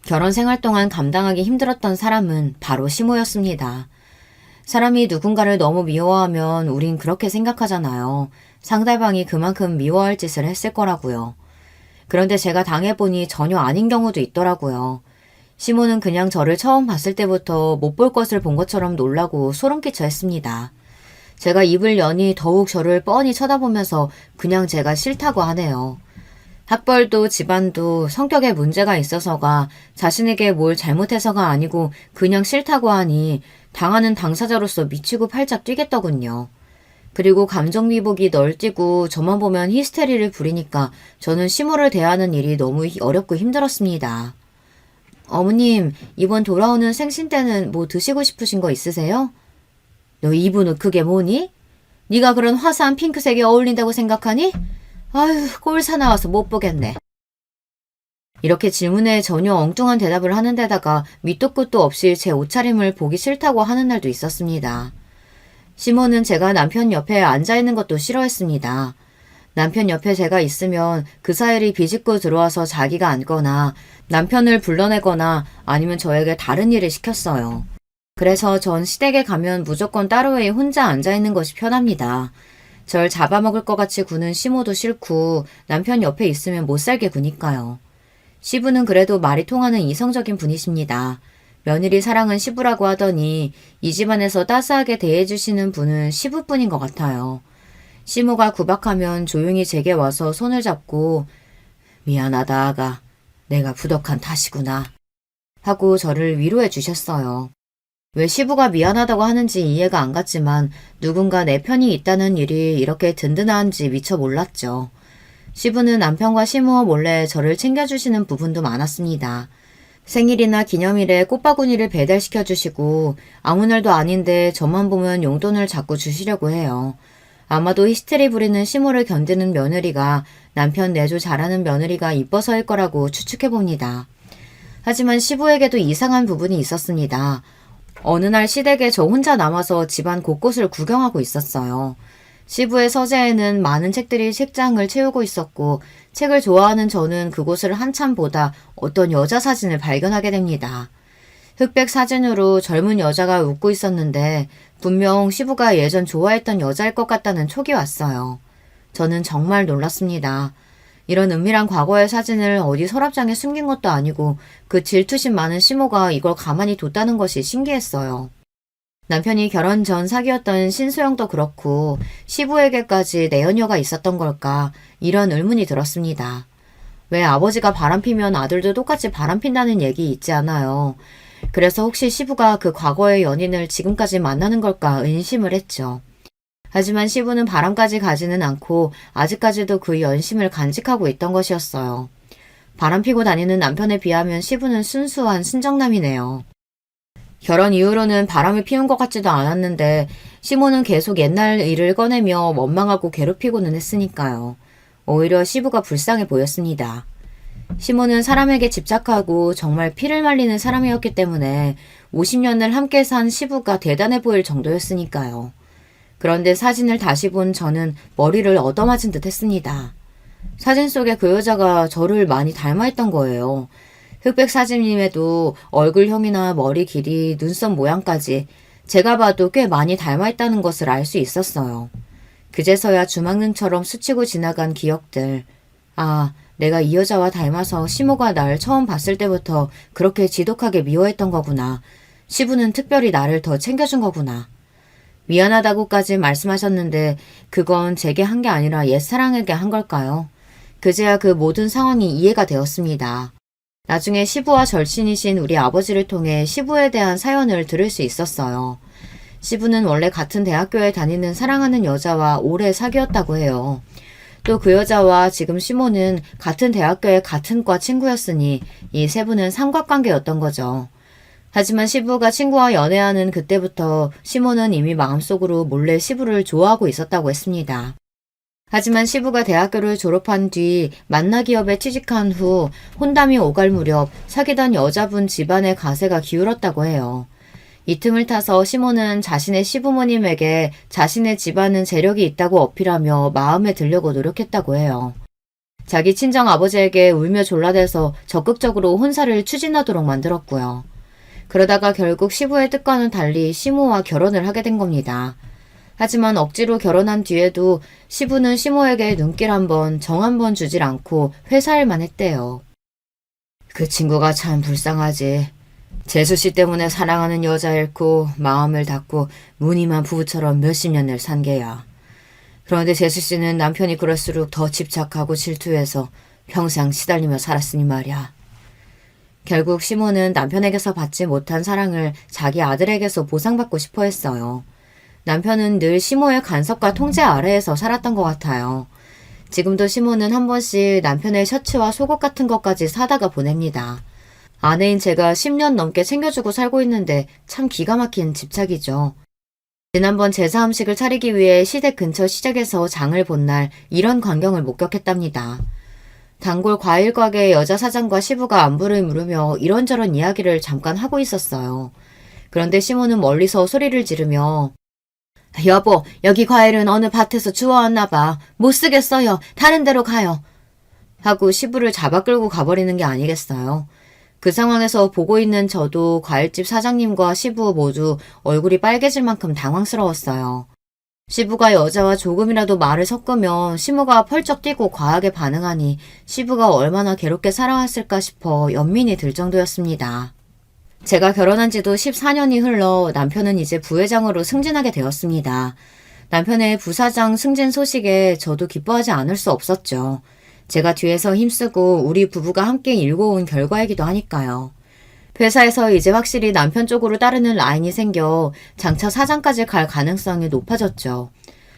결혼 생활 동안 감당하기 힘들었던 사람은 바로 시모였습니다. 사람이 누군가를 너무 미워하면 우린 그렇게 생각하잖아요. 상대방이 그만큼 미워할 짓을 했을 거라고요. 그런데 제가 당해보니 전혀 아닌 경우도 있더라고요. 시모는 그냥 저를 처음 봤을 때부터 못 볼 것을 본 것처럼 놀라고 소름끼쳐 했습니다. 제가 입을 여니 더욱 저를 뻔히 쳐다보면서 그냥 제가 싫다고 하네요. 학벌도 집안도 성격에 문제가 있어서가 자신에게 뭘 잘못해서가 아니고 그냥 싫다고 하니 당하는 당사자로서 미치고 팔짝 뛰겠더군요. 그리고 감정미복이 널뛰고 저만 보면 히스테리를 부리니까 저는 시모를 대하는 일이 너무 어렵고 힘들었습니다. 어머님, 이번 돌아오는 생신 때는 뭐 드시고 싶으신 거 있으세요? 너 입은 옷 그게 뭐니? 네가 그런 화사한 핑크색이 어울린다고 생각하니? 아휴, 꼴 사나워서 못 보겠네. 이렇게 질문에 전혀 엉뚱한 대답을 하는 데다가 밑도 끝도 없이 제 옷차림을 보기 싫다고 하는 날도 있었습니다. 시모는 제가 남편 옆에 앉아있는 것도 싫어했습니다. 남편 옆에 제가 있으면 그 사이를 비집고 들어와서 자기가 앉거나 남편을 불러내거나 아니면 저에게 다른 일을 시켰어요. 그래서 전 시댁에 가면 무조건 따로에 혼자 앉아있는 것이 편합니다. 절 잡아먹을 것 같이 구는 시모도 싫고 남편 옆에 있으면 못 살게 구니까요. 시부는 그래도 말이 통하는 이성적인 분이십니다. 며느리 사랑은 시부라고 하더니 이 집안에서 따스하게 대해주시는 분은 시부뿐인 것 같아요. 시모가 구박하면 조용히 제게 와서 손을 잡고 미안하다 아가. 내가 부덕한 탓이구나. 하고 저를 위로해 주셨어요. 왜 시부가 미안하다고 하는지 이해가 안 갔지만 누군가 내 편이 있다는 일이 이렇게 든든한지 미처 몰랐죠. 시부는 남편과 시모 몰래 저를 챙겨주시는 부분도 많았습니다. 생일이나 기념일에 꽃바구니를 배달시켜 주시고 아무 날도 아닌데 저만 보면 용돈을 자꾸 주시려고 해요. 아마도 히스테리 부리는 시모를 견디는 며느리가 남편 내조 잘하는 며느리가 이뻐서일 거라고 추측해봅니다. 하지만 시부에게도 이상한 부분이 있었습니다. 어느 날 시댁에 저 혼자 남아서 집안 곳곳을 구경하고 있었어요. 시부의 서재에는 많은 책들이 책장을 채우고 있었고 책을 좋아하는 저는 그곳을 한참 보다 어떤 여자 사진을 발견하게 됩니다. 흑백 사진으로 젊은 여자가 웃고 있었는데 분명 시부가 예전 좋아했던 여자일 것 같다는 촉이 왔어요. 저는 정말 놀랐습니다. 이런 은밀한 과거의 사진을 어디 서랍장에 숨긴 것도 아니고 그 질투심 많은 시모가 이걸 가만히 뒀다는 것이 신기했어요. 남편이 결혼 전 사귀었던 신소영도 그렇고 시부에게까지 내연녀가 있었던 걸까 이런 의문이 들었습니다. 왜 아버지가 바람피면 아들도 똑같이 바람핀다는 얘기 있지 않아요. 그래서 혹시 시부가 그 과거의 연인을 지금까지 만나는 걸까 의심을 했죠. 하지만 시부는 바람까지 가지는 않고 아직까지도 그 연심을 간직하고 있던 것이었어요. 바람피고 다니는 남편에 비하면 시부는 순수한 순정남이네요. 결혼 이후로는 바람을 피운 것 같지도 않았는데 시모는 계속 옛날 일을 꺼내며 원망하고 괴롭히고는 했으니까요. 오히려 시부가 불쌍해 보였습니다. 시모는 사람에게 집착하고 정말 피를 말리는 사람이었기 때문에 50년을 함께 산 시부가 대단해 보일 정도였으니까요. 그런데 사진을 다시 본 저는 머리를 얻어맞은 듯 했습니다. 사진 속의 그 여자가 저를 많이 닮아있던 거예요. 흑백 사진임에도 얼굴형이나 머리 길이, 눈썹 모양까지 제가 봐도 꽤 많이 닮아있다는 것을 알 수 있었어요. 그제서야 주막능처럼 스치고 지나간 기억들. 아, 내가 이 여자와 닮아서 시모가 날 처음 봤을 때부터 그렇게 지독하게 미워했던 거구나. 시부는 특별히 나를 더 챙겨준 거구나. 미안하다고까지 말씀하셨는데 그건 제게 한 게 아니라 옛사랑에게 한 걸까요? 그제야 그 모든 상황이 이해가 되었습니다. 나중에 시부와 절친이신 우리 아버지를 통해 시부에 대한 사연을 들을 수 있었어요. 시부는 원래 같은 대학교에 다니는 사랑하는 여자와 오래 사귀었다고 해요. 또 그 여자와 지금 시모는 같은 대학교의 같은 과 친구였으니 이 세 분은 삼각관계였던 거죠. 하지만 시부가 친구와 연애하는 그때부터 시모는 이미 마음속으로 몰래 시부를 좋아하고 있었다고 했습니다. 하지만 시부가 대학교를 졸업한 뒤 만나 기업에 취직한 후 혼담이 오갈 무렵 사귀던 여자분 집안의 가세가 기울었다고 해요. 이 틈을 타서 시모는 자신의 시부모님에게 자신의 집안은 재력이 있다고 어필하며 마음에 들려고 노력했다고 해요. 자기 친정 아버지에게 울며 졸라대서 적극적으로 혼사를 추진하도록 만들었고요. 그러다가 결국 시부의 뜻과는 달리 시모와 결혼을 하게 된 겁니다. 하지만 억지로 결혼한 뒤에도 시부는 시모에게 눈길 한번 정 한번 주질 않고 회사일만 했대요. 그 친구가 참 불쌍하지. 재수씨 때문에 사랑하는 여자 잃고 마음을 닫고 무늬만 부부처럼 몇십 년을 산 게야. 그런데 재수씨는 남편이 그럴수록 더 집착하고 질투해서 평생 시달리며 살았으니 말이야. 결국 시모는 남편에게서 받지 못한 사랑을 자기 아들에게서 보상받고 싶어 했어요. 남편은 늘 시모의 간섭과 통제 아래에서 살았던 것 같아요. 지금도 시모는 한 번씩 남편의 셔츠와 속옷 같은 것까지 사다가 보냅니다. 아내인 제가 10년 넘게 챙겨주고 살고 있는데 참 기가 막힌 집착이죠. 지난번 제사 음식을 차리기 위해 시댁 근처 시장에서 장을 본 날 이런 광경을 목격했답니다. 단골 과일 가게 여자 사장과 시부가 안부를 물으며 이런저런 이야기를 잠깐 하고 있었어요. 그런데 시모는 멀리서 소리를 지르며 여보, 여기 과일은 어느 밭에서 주워왔나 봐. 못 쓰겠어요. 다른 데로 가요. 하고 시부를 잡아 끌고 가버리는 게 아니겠어요. 그 상황에서 보고 있는 저도 과일집 사장님과 시부 모두 얼굴이 빨개질 만큼 당황스러웠어요. 시부가 여자와 조금이라도 말을 섞으면 시모가 펄쩍 뛰고 과하게 반응하니 시부가 얼마나 괴롭게 살아왔을까 싶어 연민이 들 정도였습니다. 제가 결혼한 지도 14년이 흘러 남편은 이제 부회장으로 승진하게 되었습니다. 남편의 부사장 승진 소식에 저도 기뻐하지 않을 수 없었죠. 제가 뒤에서 힘쓰고 우리 부부가 함께 일궈온 결과이기도 하니까요. 회사에서 이제 확실히 남편 쪽으로 따르는 라인이 생겨 장차 사장까지 갈 가능성이 높아졌죠.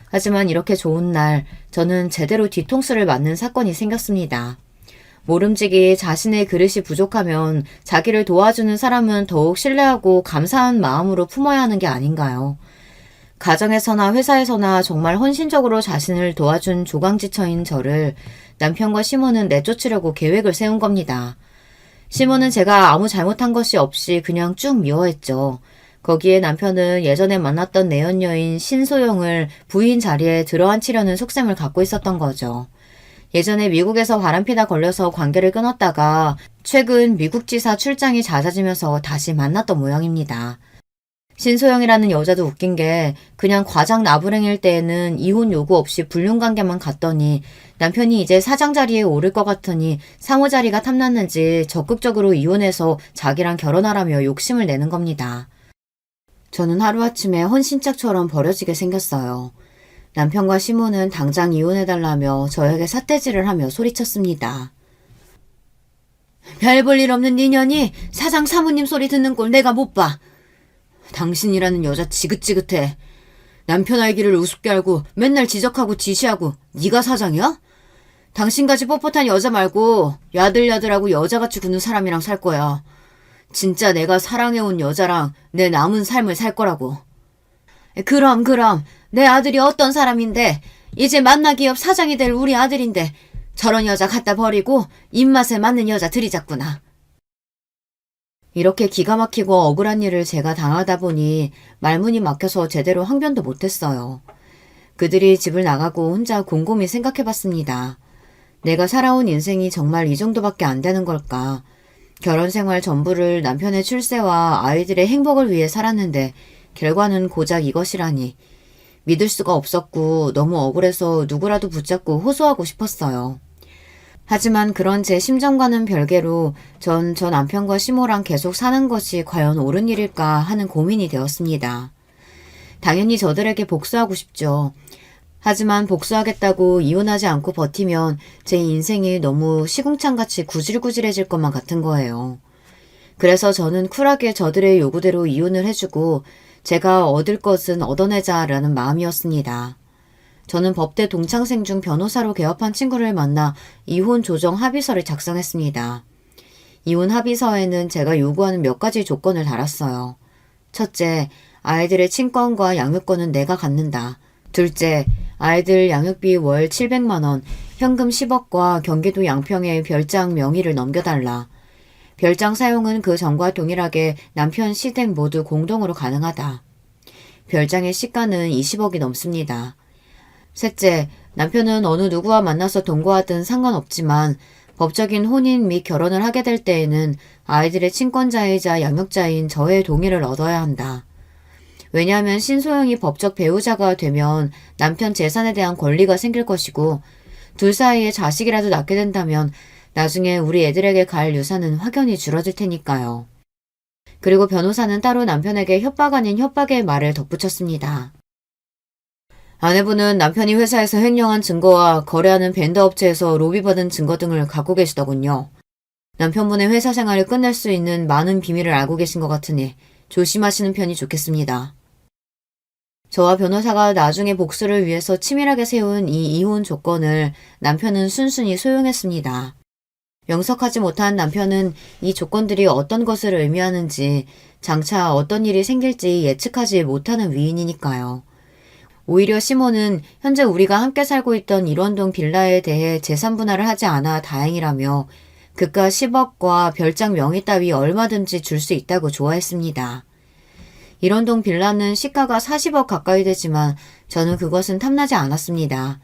하지만 이렇게 좋은 날 저는 제대로 뒤통수를 맞는 사건이 생겼습니다. 모름지기 자신의 그릇이 부족하면 자기를 도와주는 사람은 더욱 신뢰하고 감사한 마음으로 품어야 하는 게 아닌가요? 가정에서나 회사에서나 정말 헌신적으로 자신을 도와준 조강지처인 저를 남편과 시모는 내쫓으려고 계획을 세운 겁니다. 시모는 제가 아무 잘못한 것이 없이 그냥 쭉 미워했죠. 거기에 남편은 예전에 만났던 내연녀인 신소영을 부인 자리에 들어앉히려는 속셈을 갖고 있었던 거죠. 예전에 미국에서 바람피다 걸려서 관계를 끊었다가 최근 미국 지사 출장이 잦아지면서 다시 만났던 모양입니다. 신소영이라는 여자도 웃긴 게 그냥 과장 나부랭일 때에는 이혼 요구 없이 불륜관계만 갔더니 남편이 이제 사장 자리에 오를 것 같으니 상호 자리가 탐났는지 적극적으로 이혼해서 자기랑 결혼하라며 욕심을 내는 겁니다. 저는 하루아침에 헌신짝처럼 버려지게 생겼어요. 남편과 시모는 당장 이혼해달라며 저에게 삿대질을 하며 소리쳤습니다. 별 볼 일 없는 니년이 사장 사모님 소리 듣는 꼴 내가 못 봐. 당신이라는 여자 지긋지긋해. 남편 알기를 우습게 알고 맨날 지적하고 지시하고 네가 사장이야? 당신같이 뻣뻣한 여자 말고 야들야들하고 여자같이 구는 사람이랑 살 거야. 진짜 내가 사랑해온 여자랑 내 남은 삶을 살 거라고. 그럼 내 아들이 어떤 사람인데 이제 만나기업 사장이 될 우리 아들인데 저런 여자 갖다 버리고 입맛에 맞는 여자 들이잡구나. 이렇게 기가 막히고 억울한 일을 제가 당하다 보니 말문이 막혀서 제대로 항변도 못했어요. 그들이 집을 나가고 혼자 곰곰이 생각해봤습니다. 내가 살아온 인생이 정말 이 정도밖에 안 되는 걸까? 결혼 생활 전부를 남편의 출세와 아이들의 행복을 위해 살았는데 결과는 고작 이것이라니. 믿을 수가 없었고 너무 억울해서 누구라도 붙잡고 호소하고 싶었어요. 하지만 그런 제 심정과는 별개로 전 저 남편과 시모랑 계속 사는 것이 과연 옳은 일일까 하는 고민이 되었습니다. 당연히 저들에게 복수하고 싶죠. 하지만 복수하겠다고 이혼하지 않고 버티면 제 인생이 너무 시궁창같이 구질구질해질 것만 같은 거예요. 그래서 저는 쿨하게 저들의 요구대로 이혼을 해주고 제가 얻을 것은 얻어내자라는 마음이었습니다. 저는 법대 동창생 중 변호사로 개업한 친구를 만나 이혼 조정 합의서를 작성했습니다. 이혼 합의서에는 제가 요구하는 몇 가지 조건을 달았어요. 첫째, 아이들의 친권과 양육권은 내가 갖는다. 둘째, 아이들 양육비 월 700만 원, 현금 10억과 경기도 양평에 별장 명의를 넘겨달라. 별장 사용은 그 전과 동일하게 남편 시댁 모두 공동으로 가능하다. 별장의 시가는 20억이 넘습니다. 셋째, 남편은 어느 누구와 만나서 동거하든 상관없지만 법적인 혼인 및 결혼을 하게 될 때에는 아이들의 친권자이자 양육자인 저의 동의를 얻어야 한다. 왜냐하면 신소영이 법적 배우자가 되면 남편 재산에 대한 권리가 생길 것이고 둘 사이에 자식이라도 낳게 된다면 나중에 우리 애들에게 갈 유산은 확연히 줄어들 테니까요. 그리고 변호사는 따로 남편에게 협박 아닌 협박의 말을 덧붙였습니다. 아내분은 남편이 회사에서 횡령한 증거와 거래하는 벤더 업체에서 로비받은 증거 등을 갖고 계시더군요. 남편분의 회사 생활을 끝낼 수 있는 많은 비밀을 알고 계신 것 같으니 조심하시는 편이 좋겠습니다. 저와 변호사가 나중에 복수를 위해서 치밀하게 세운 이 이혼 조건을 남편은 순순히 소용했습니다. 명석하지 못한 남편은 이 조건들이 어떤 것을 의미하는지 장차 어떤 일이 생길지 예측하지 못하는 위인이니까요. 오히려 시모는 현재 우리가 함께 살고 있던 일원동 빌라에 대해 재산 분할을 하지 않아 다행이라며 그가 10억과 별장 명의 따위 얼마든지 줄 수 있다고 좋아했습니다. 일원동 빌라는 시가가 40억 가까이 되지만 저는 그것은 탐나지 않았습니다.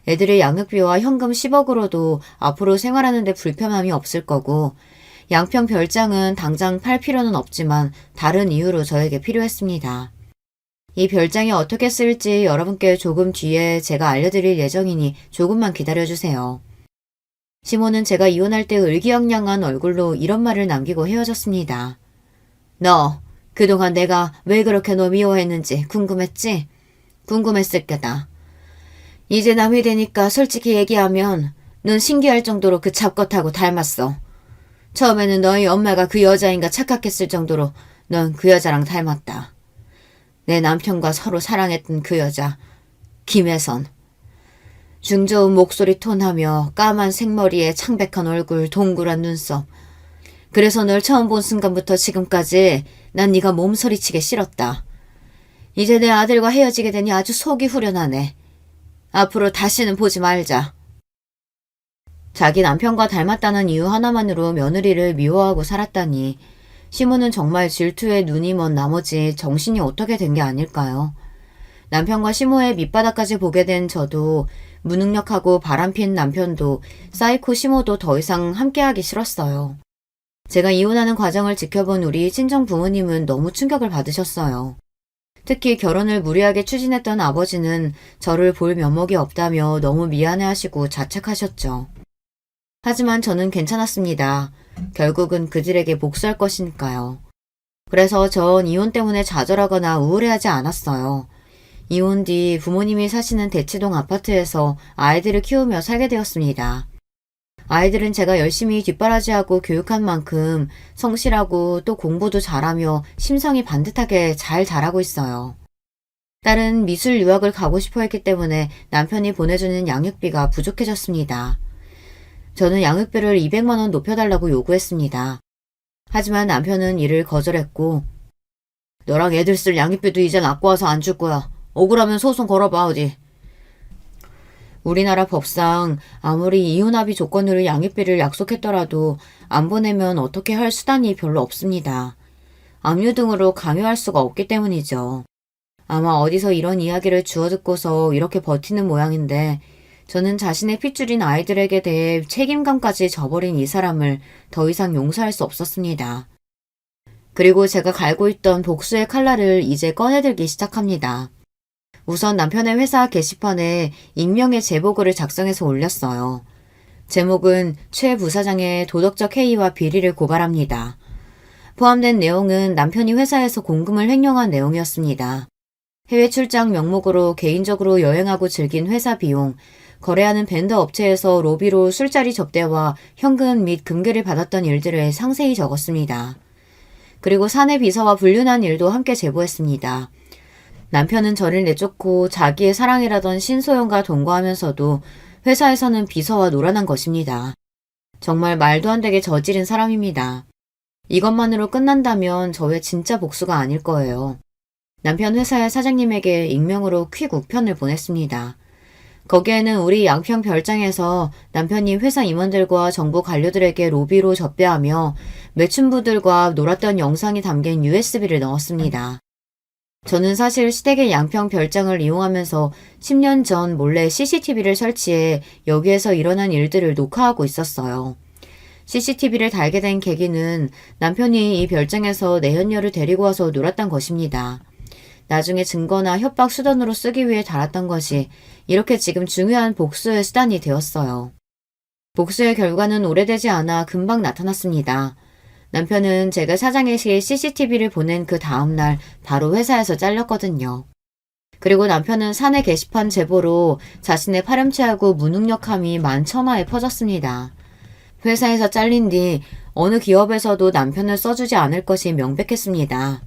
애들의 양육비와 현금 10억으로도 앞으로 생활하는 데 불편함이 없을 거고 양평 별장은 당장 팔 필요는 없지만 다른 이유로 저에게 필요했습니다. 이 별장이 어떻게 쓸지 여러분께 조금 뒤에 제가 알려드릴 예정이니 조금만 기다려주세요. 시몬은 제가 이혼할 때 의기양양한 얼굴로 이런 말을 남기고 헤어졌습니다. 너 그동안 내가 왜 그렇게 너 미워했는지 궁금했지? 궁금했을 게다. 이제 남이 되니까 솔직히 얘기하면 넌 신기할 정도로 그 잡것하고 닮았어. 처음에는 너희 엄마가 그 여자인가 착각했을 정도로 넌 그 여자랑 닮았다. 내 남편과 서로 사랑했던 그 여자, 김혜선. 중저음 목소리 톤하며 까만 생머리에 창백한 얼굴, 동그란 눈썹. 그래서 널 처음 본 순간부터 지금까지 난 네가 몸서리치게 싫었다. 이제 내 아들과 헤어지게 되니 아주 속이 후련하네. 앞으로 다시는 보지 말자. 자기 남편과 닮았다는 이유 하나만으로 며느리를 미워하고 살았다니 시몬은 정말 질투에 눈이 먼 나머지 정신이 어떻게 된 게 아닐까요? 남편과 시모의 밑바닥까지 보게 된 저도 무능력하고 바람핀 남편도 사이코 시모도 더 이상 함께하기 싫었어요. 제가 이혼하는 과정을 지켜본 우리 친정 부모님은 너무 충격을 받으셨어요. 특히 결혼을 무리하게 추진했던 아버지는 저를 볼 면목이 없다며 너무 미안해하시고 자책하셨죠. 하지만 저는 괜찮았습니다. 결국은 그들에게 복수할 것이니까요. 그래서 전 이혼 때문에 좌절하거나 우울해하지 않았어요. 이혼 뒤 부모님이 사시는 대치동 아파트에서 아이들을 키우며 살게 되었습니다. 아이들은 제가 열심히 뒷바라지하고 교육한 만큼 성실하고 또 공부도 잘하며 심성이 반듯하게 잘 자라고 있어요. 딸은 미술 유학을 가고 싶어 했기 때문에 남편이 보내주는 양육비가 부족해졌습니다. 저는 양육비를 200만 원 높여달라고 요구했습니다. 하지만 남편은 이를 거절했고 너랑 애들 쓸 양육비도 이젠 아까워서 안 줄 거야. 억울하면 소송 걸어봐 어디. 우리나라 법상 아무리 이혼합의 조건으로 양육비를 약속했더라도 안 보내면 어떻게 할 수단이 별로 없습니다. 압류 등으로 강요할 수가 없기 때문이죠. 아마 어디서 이런 이야기를 주워 듣고서 이렇게 버티는 모양인데 저는 자신의 핏줄인 아이들에게 대해 책임감까지 져버린 이 사람을 더 이상 용서할 수 없었습니다. 그리고 제가 갈고 있던 복수의 칼날을 이제 꺼내들기 시작합니다. 우선 남편의 회사 게시판에 익명의 제보글을 작성해서 올렸어요. 제목은 최 부사장의 도덕적 해이와 비리를 고발합니다. 포함된 내용은 남편이 회사에서 공금을 횡령한 내용이었습니다. 해외 출장 명목으로 개인적으로 여행하고 즐긴 회사 비용, 거래하는 벤더 업체에서 로비로 술자리 접대와 현금 및 금괴를 받았던 일들을 상세히 적었습니다. 그리고 사내 비서와 불륜한 일도 함께 제보했습니다. 남편은 저를 내쫓고 자기의 사랑이라던 신소영과 동거하면서도 회사에서는 비서와 놀아난 것입니다. 정말 말도 안 되게 저지른 사람입니다. 이것만으로 끝난다면 저의 진짜 복수가 아닐 거예요. 남편 회사의 사장님에게 익명으로 퀵 우편을 보냈습니다. 거기에는 우리 양평 별장에서 남편이 회사 임원들과 정부 관료들에게 로비로 접대하며 매춘부들과 놀았던 영상이 담긴 USB를 넣었습니다. 저는 사실 시댁의 양평 별장을 이용하면서 10년 전 몰래 CCTV를 설치해 여기에서 일어난 일들을 녹화하고 있었어요. CCTV를 달게 된 계기는 남편이 이 별장에서 내연녀를 데리고 와서 놀았던 것입니다. 나중에 증거나 협박 수단으로 쓰기 위해 달았던 것이 이렇게 지금 중요한 복수의 수단이 되었어요. 복수의 결과는 오래되지 않아 금방 나타났습니다. 남편은 제가 사장에게 CCTV를 보낸 그 다음날 바로 회사에서 잘렸거든요. 그리고 남편은 사내 게시판 제보로 자신의 파렴치하고 무능력함이 만천하에 퍼졌습니다. 회사에서 잘린 뒤 어느 기업에서도 남편을 써주지 않을 것이 명백했습니다.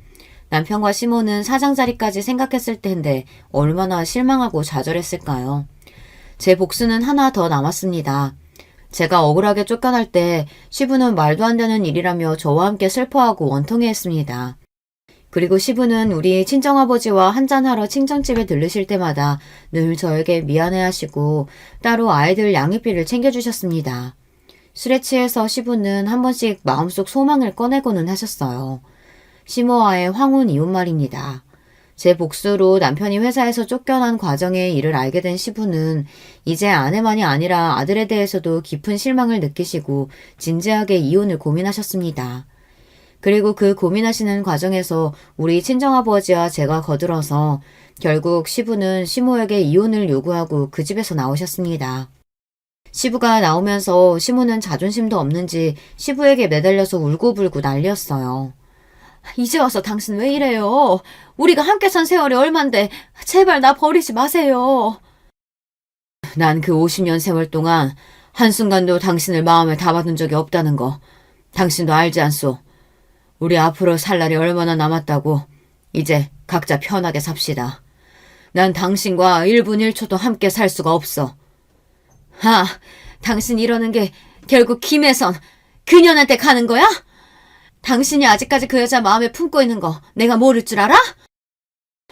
남편과 시모는 사장 자리까지 생각했을 텐데 얼마나 실망하고 좌절했을까요? 제 복수는 하나 더 남았습니다. 제가 억울하게 쫓겨날 때 시부는 말도 안 되는 일이라며 저와 함께 슬퍼하고 원통해했습니다. 그리고 시부는 우리 친정아버지와 한잔하러 친정집에 들르실 때마다 늘 저에게 미안해하시고 따로 아이들 양육비를 챙겨주셨습니다. 술에 취해서 시부는 한 번씩 마음속 소망을 꺼내고는 하셨어요. 시모와의 황혼 이혼 말입니다. 제 복수로 남편이 회사에서 쫓겨난 과정의 일을 알게 된 시부는 이제 아내만이 아니라 아들에 대해서도 깊은 실망을 느끼시고 진지하게 이혼을 고민하셨습니다. 그리고 그 고민하시는 과정에서 우리 친정아버지와 제가 거들어서 결국 시부는 시모에게 이혼을 요구하고 그 집에서 나오셨습니다. 시부가 나오면서 시모는 자존심도 없는지 시부에게 매달려서 울고불고 난리였어요. 이제 와서 당신 왜 이래요? 우리가 함께 산 세월이 얼만데 제발 나 버리지 마세요. 난 그 50년 세월 동안 한순간도 당신을 마음에 담아둔 적이 없다는 거 당신도 알지 않소? 우리 앞으로 살 날이 얼마나 남았다고. 이제 각자 편하게 삽시다. 난 당신과 1분 1초도 함께 살 수가 없어. 아, 당신 이러는 게 결국 김혜선 그년한테 가는 거야? 당신이 아직까지 그 여자 마음에 품고 있는 거 내가 모를 줄 알아?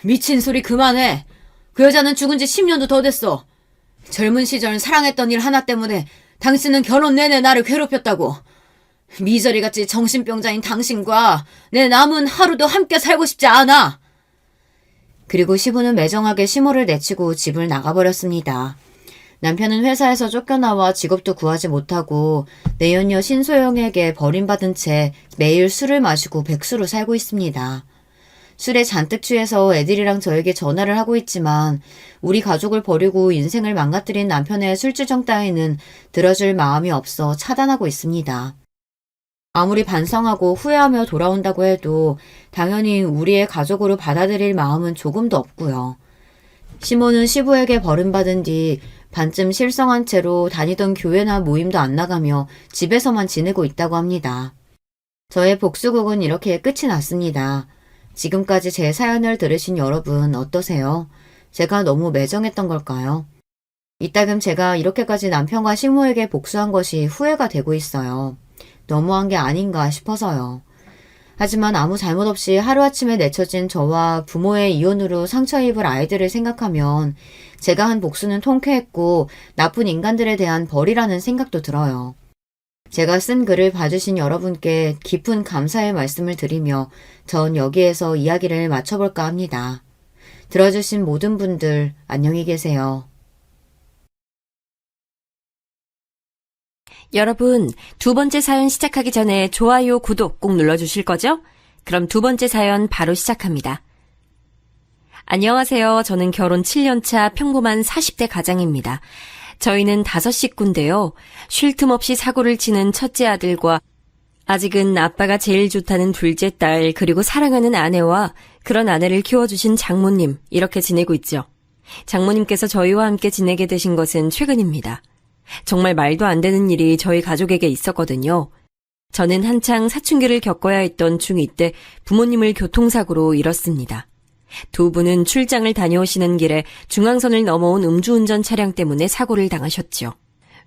미친 소리 그만해. 그 여자는 죽은 지 10년도 더 됐어. 젊은 시절 사랑했던 일 하나 때문에 당신은 결혼 내내 나를 괴롭혔다고. 미저리같이 정신병자인 당신과 내 남은 하루도 함께 살고 싶지 않아. 그리고 시부는 매정하게 시모를 내치고 집을 나가버렸습니다. 남편은 회사에서 쫓겨나와 직업도 구하지 못하고 내연녀 신소영에게 버림받은 채 매일 술을 마시고 백수로 살고 있습니다. 술에 잔뜩 취해서 애들이랑 저에게 전화를 하고 있지만 우리 가족을 버리고 인생을 망가뜨린 남편의 술주정 따위는 들어줄 마음이 없어 차단하고 있습니다. 아무리 반성하고 후회하며 돌아온다고 해도 당연히 우리의 가족으로 받아들일 마음은 조금도 없고요. 시모는 시부에게 버림받은 뒤 반쯤 실성한 채로 다니던 교회나 모임도 안 나가며 집에서만 지내고 있다고 합니다. 저의 복수극은 이렇게 끝이 났습니다. 지금까지 제 사연을 들으신 여러분 어떠세요? 제가 너무 매정했던 걸까요? 이따금 제가 이렇게까지 남편과 시모에게 복수한 것이 후회가 되고 있어요. 너무한 게 아닌가 싶어서요. 하지만 아무 잘못 없이 하루아침에 내쳐진 저와 부모의 이혼으로 상처 입을 아이들을 생각하면 제가 한 복수는 통쾌했고 나쁜 인간들에 대한 벌이라는 생각도 들어요. 제가 쓴 글을 봐주신 여러분께 깊은 감사의 말씀을 드리며 전 여기에서 이야기를 마쳐볼까 합니다. 들어주신 모든 분들 안녕히 계세요. 여러분, 두 번째 사연 시작하기 전에 좋아요, 구독 꼭 눌러주실 거죠? 그럼 두 번째 사연 바로 시작합니다. 안녕하세요. 저는 결혼 7년차 평범한 40대 가장입니다. 저희는 5식구인데요. 쉴 틈 없이 사고를 치는 첫째 아들과 아직은 아빠가 제일 좋다는 둘째 딸, 그리고 사랑하는 아내와 그런 아내를 키워주신 장모님, 이렇게 지내고 있죠. 장모님께서 저희와 함께 지내게 되신 것은 최근입니다. 정말 말도 안 되는 일이 저희 가족에게 있었거든요. 저는 한창 사춘기를 겪어야 했던 중2 때 부모님을 교통사고로 잃었습니다. 두 분은 출장을 다녀오시는 길에 중앙선을 넘어온 음주운전 차량 때문에 사고를 당하셨죠.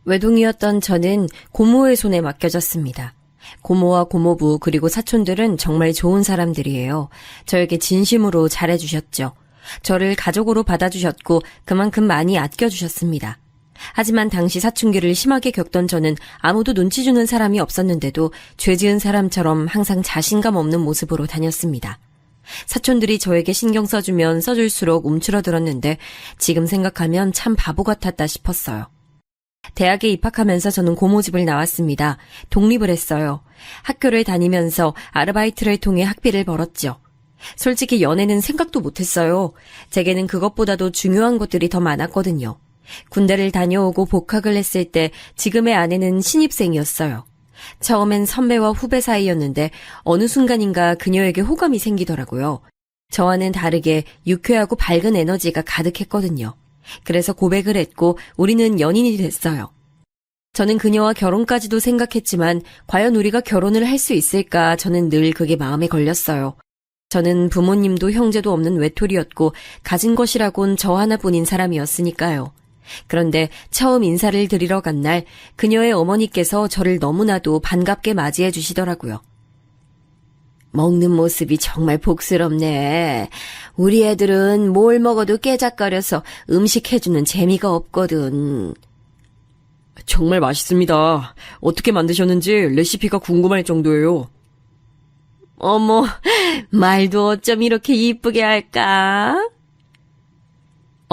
외동이었던 저는 고모의 손에 맡겨졌습니다. 고모와 고모부 그리고 사촌들은 정말 좋은 사람들이에요. 저에게 진심으로 잘해주셨죠. 저를 가족으로 받아주셨고 그만큼 많이 아껴주셨습니다. 하지만 당시 사춘기를 심하게 겪던 저는 아무도 눈치 주는 사람이 없었는데도 죄 지은 사람처럼 항상 자신감 없는 모습으로 다녔습니다. 사촌들이 저에게 신경 써주면 써줄수록 움츠러들었는데 지금 생각하면 참 바보 같았다 싶었어요. 대학에 입학하면서 저는 고모 집을 나왔습니다. 독립을 했어요. 학교를 다니면서 아르바이트를 통해 학비를 벌었죠. 솔직히 연애는 생각도 못했어요. 제게는 그것보다도 중요한 것들이 더 많았거든요. 군대를 다녀오고 복학을 했을 때 지금의 아내는 신입생이었어요. 처음엔 선배와 후배 사이였는데 어느 순간인가 그녀에게 호감이 생기더라고요. 저와는 다르게 유쾌하고 밝은 에너지가 가득했거든요. 그래서 고백을 했고 우리는 연인이 됐어요. 저는 그녀와 결혼까지도 생각했지만 과연 우리가 결혼을 할 수 있을까 저는 늘 그게 마음에 걸렸어요. 저는 부모님도 형제도 없는 외톨이였고 가진 것이라곤 저 하나뿐인 사람이었으니까요. 그런데 처음 인사를 드리러 간 날 그녀의 어머니께서 저를 너무나도 반갑게 맞이해 주시더라고요. 먹는 모습이 정말 복스럽네. 우리 애들은 뭘 먹어도 깨작거려서 음식 해주는 재미가 없거든. 정말 맛있습니다. 어떻게 만드셨는지 레시피가 궁금할 정도예요. 어머, 말도 어쩜 이렇게 이쁘게 할까?